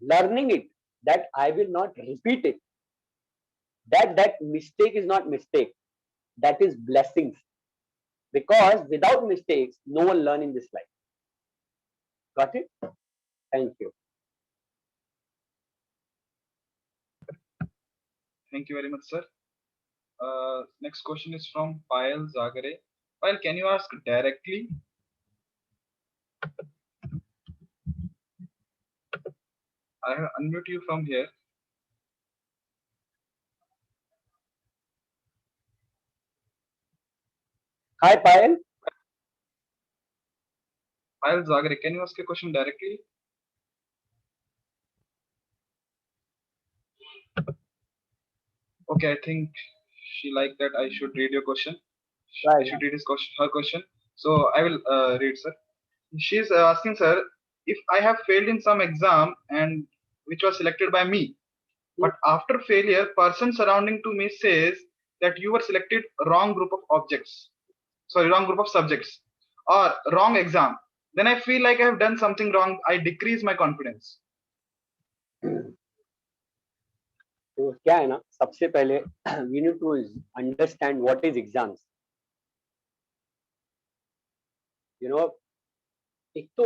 learning it that I will not repeat it, that mistake is not mistake, that is blessings, because without mistakes no one learn in this life. Got it? Thank you. Thank you very much, sir. Next question is from Payal Zagare. Payal, can you ask directly? I have unmute you from here. Hi, Payal. Payal Zagare, can you ask a question directly? Okay, I think she liked that I should read your question. I Right. should read his question, her question. So I will read, sir. She's asking, sir, if I have failed in some exam and which was selected by me, but after failure, person surrounding to me says that you were selected wrong group of objects, sorry, wrong group of subjects, or wrong exam. Then I feel like I have done something wrong. I decrease my confidence. तो क्या है ना, सबसे पहले we need to understand what is exams. You know, एक तो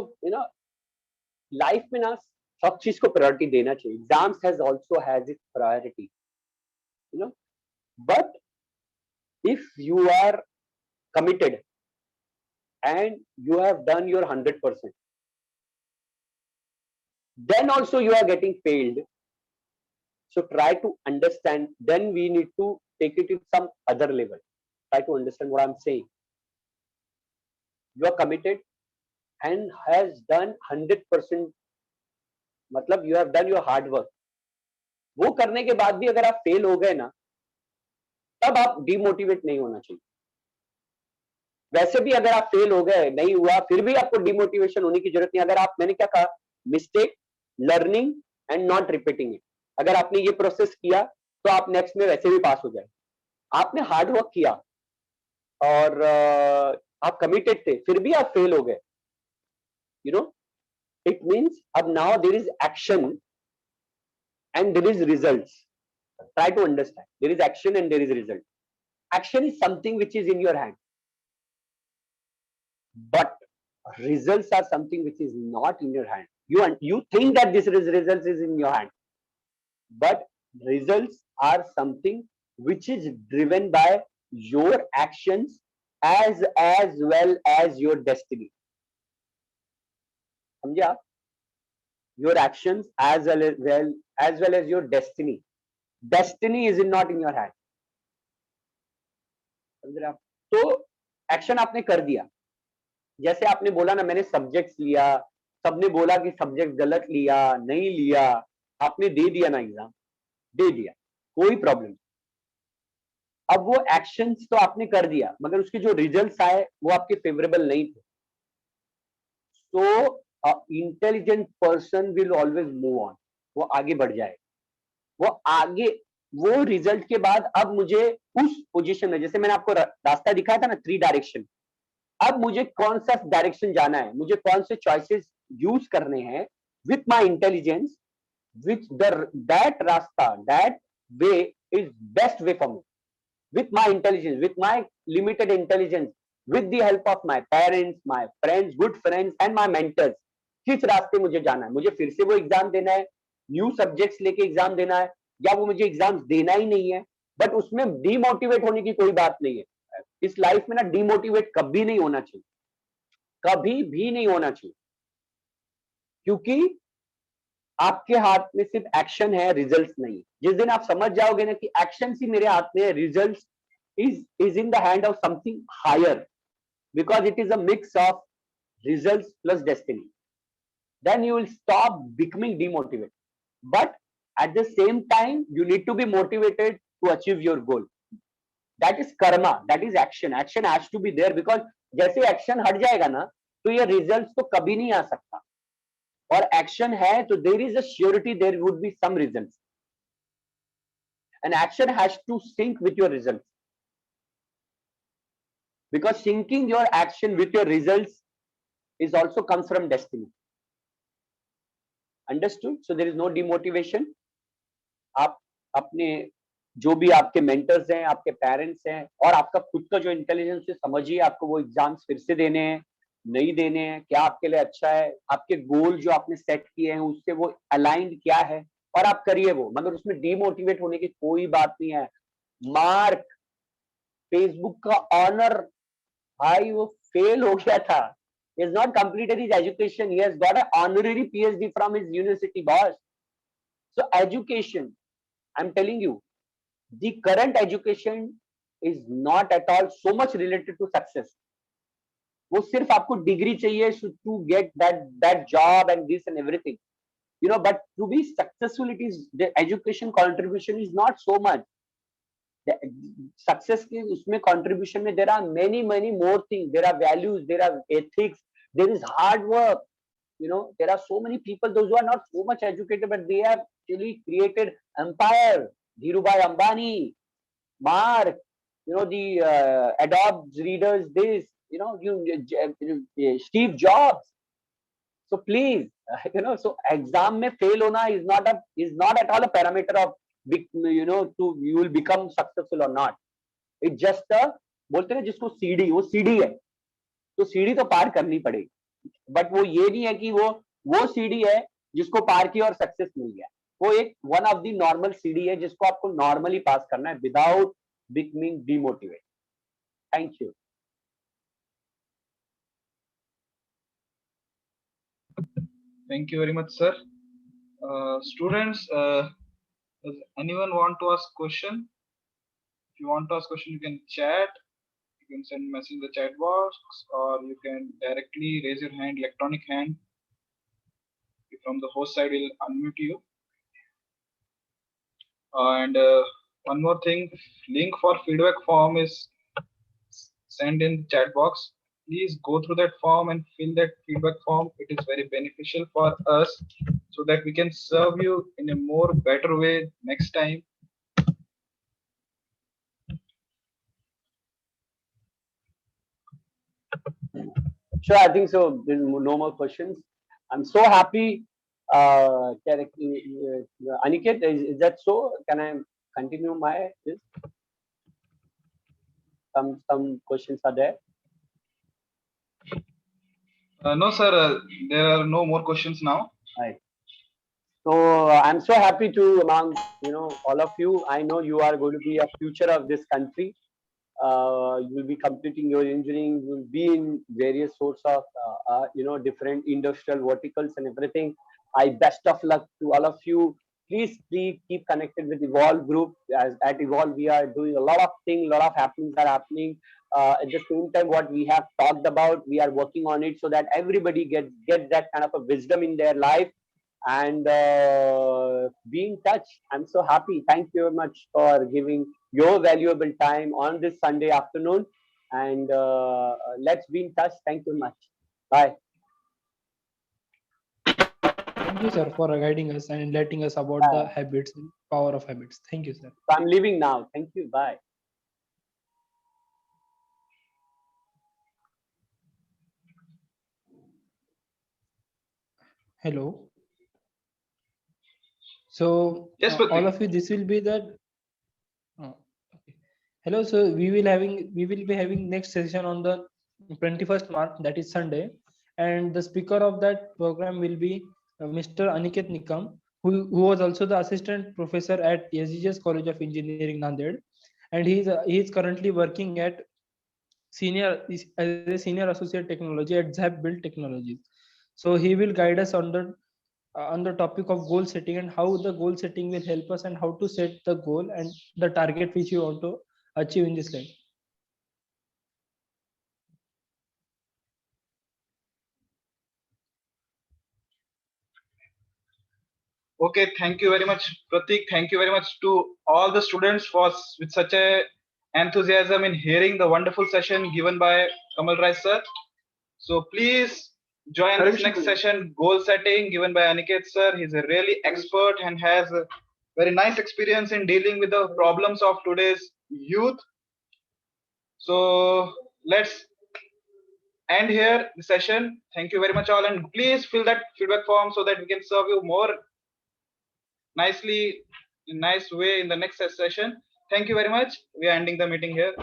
life में ना सब चीज को प्रायोरिटी देना चाहिए. Exams has also has its priority, but if you are committed and you have done your 100%, then also you are getting failed. So try to understand, then we need to take it to some other level. Try to understand what I'm saying. You are committed and has done 100%, मतलब you have done your hard work. वो करने के बाद भी अगर आप fail हो गए ना, तब आप डिमोटिवेट नहीं होना चाहिए. वैसे भी अगर आप फेल हो गए, नहीं हुआ, फिर भी आपको डिमोटिवेशन होने की जरूरत नहीं. अगर आप, मैंने क्या कहा, mistake, learning and not repeating it. अगर आपने ये प्रोसेस किया तो आप नेक्स्ट में वैसे भी पास हो जाए. आपने हार्ड वर्क किया और आप कमिटेड थे, फिर भी आप फेल हो गए, इट मीन्स अब now there is action and there is results. Try to understand, there is action and there is result. Action is something which is in your hand, but results are something which is not in your hand. You think that this results is in your hand, but results are something which is driven by your actions as well as your destiny. समझे आप? Your actions as well as your destiny. Destiny is not in your hand. समझे आप? तो action आपने कर दिया. जैसे आपने बोला ना, मैंने सब्जेक्ट्स लिया, सबने बोला कि सब्जेक्ट गलत लिया, नहीं लिया, आपने दे दिया ना एग्जाम, दे दिया, कोई प्रॉब्लम. अब वो एक्शंस तो आपने कर दिया, मगर उसके जो रिजल्ट्स आए वो आपके फेवरेबल नहीं थे. So intelligent person will always move on. वो आगे बढ़ जाए, वो आगे, वो रिजल्ट के बाद अब मुझे उस पोजीशन में, जैसे मैंने आपको रास्ता दिखाया था ना, 3 डायरेक्शन, अब मुझे कौन सा डायरेक्शन जाना है, मुझे कौन से चॉइसेस यूज करने हैं with my intelligence, which that रास्ता, that way is best way for me, with my intelligence, with my limited intelligence, with the help of my parents, my friends, good friends and my mentors. किस रास्ते मुझे जाना है, मुझे फिर से वो एग्जाम देना है, न्यू सब्जेक्ट्स लेके एग्जाम देना है, या वो मुझे एग्जाम देना ही नहीं है. बट उसमें डिमोटिवेट होने की कोई बात नहीं है. इस लाइफ में ना डिमोटिवेट कभी नहीं होना चाहिए, कभी भी नहीं होना चाहिए, क्योंकि आपके हाथ में सिर्फ एक्शन है, रिजल्ट्स नहीं. जिस दिन आप समझ जाओगे ना कि एक्शन ही मेरे हाथ में है, results is in the hand of something higher, because it is a mix of results plus destiny, then you will stop becoming demotivated. But at the same time you need to be motivated to achieve your goal. That is karma, that is action. Action has to be there, because जैसे action हट जाएगा ना, तो ये results तो कभी नहीं आ सकता. और एक्शन है तो there is a surety there would be some results, and action has to sync with your results, because syncing your action with your results is also comes from destiny. Understood? So there is no demotivation. आप अपने जो भी आपके mentors हैं, आपके parents हैं, और आपका खुद का जो इंटेलिजेंस है, समझिए आपको वो एग्जाम्स फिर से देने हैं, नहीं देने हैं, क्या आपके लिए अच्छा है, आपके गोल जो आपने सेट किए हैं उससे वो अलाइंड क्या है, और आप करिए वो, मगर उसमें डिमोटिवेट होने की कोई बात नहीं है. मार्क, फेसबुक का ऑनर, भाई वो फेल हो गया था. He has not completed his education. He has got an honorary PhD from his university, boss. So education, I'm telling you, the current education is not at all so much related to success. वो सिर्फ आपको degree चाहिए to get that job and this and everything, you know, but to be successful, it is the education contribution is not so much. The success के उसमें contribution में there are many more things. There are values, there are ethics, there is hard work. You know, there are so many people, those who are not so much educated, but they have actually created empire. Dhirubhai Ambani, Mark, you know, the Adobe readers, this, you know, Steve Jobs. So please, you know, so exam में fail होना is not at all a parameter of, you know, to you will become successful or not. It's just a, बोलते हैं जिसको सीढ़ी, वो सीढ़ी है, तो सीढ़ी तो पार करनी पड़ेगी, बट वो ये नहीं है कि वो सीढ़ी है जिसको पार किया और सक्सेस मिल गया. वो एक वन ऑफ द नॉर्मल सीढ़ी है जिसको आपको नॉर्मली पास करना है without becoming demotivate. Thank you. Thank you very much, sir. Students, does anyone want to ask question? If you want to ask question, you can chat. You can send message in the chat box, or you can directly raise your hand, electronic hand. From the host side, will unmute you. And one more thing, link for feedback form is sent in the chat box. Please go through that form and fill that feedback form. It is very beneficial for us so that we can serve you in a more better way next time. Sure, I think so. There's no more questions. I'm so happy. Aniket, is that so? Can I continue my this? Some questions are there. No, sir. There are no more questions now. Right. So I'm so happy to among all of you. I know you are going to be a future of this country. You will be completing your engineering. You will be in various sorts of different industrial verticals and everything. I best of luck to all of you. Please keep connected with Evolve Group. As at Evolve, we are doing a lot of things. A lot of happenings are happening. At the same time, what we have talked about, we are working on it so that everybody gets that kind of a wisdom in their life and be in touch. I'm so happy. Thank you very much for giving your valuable time on this Sunday afternoon. And let's be in touch. Thank you very much. Bye. Thank you, sir, for guiding us and letting us about the habits and power of habits. Thank you, sir. So I'm leaving now. Thank you. Bye. Hello. So Yes, all of you, this will be that. Okay. Hello. So we will be having next session on the 21st March, that is Sunday, and the speaker of that program will be Mr. Aniket Nikam, who was also the assistant professor at SGS College of Engineering, Nanded, and he is currently working at as a senior associate technology at ZAP Build Technologies. So he will guide us on the topic of goal setting and how the goal setting will help us and how to set the goal and the target which you want to achieve in this life. Okay, thank you very much, Pratik. Thank you very much to all the students with such a enthusiasm in hearing the wonderful session given by Kamal Rai sir. So please join this next session, goal setting, given by Aniket sir. He's a really expert and has a very nice experience in dealing with the problems of today's youth. So let's end here the session. Thank you very much all, and please fill that feedback form so that we can serve you more nicely, in nice way in the next session. Thank you very much. We are ending the meeting here.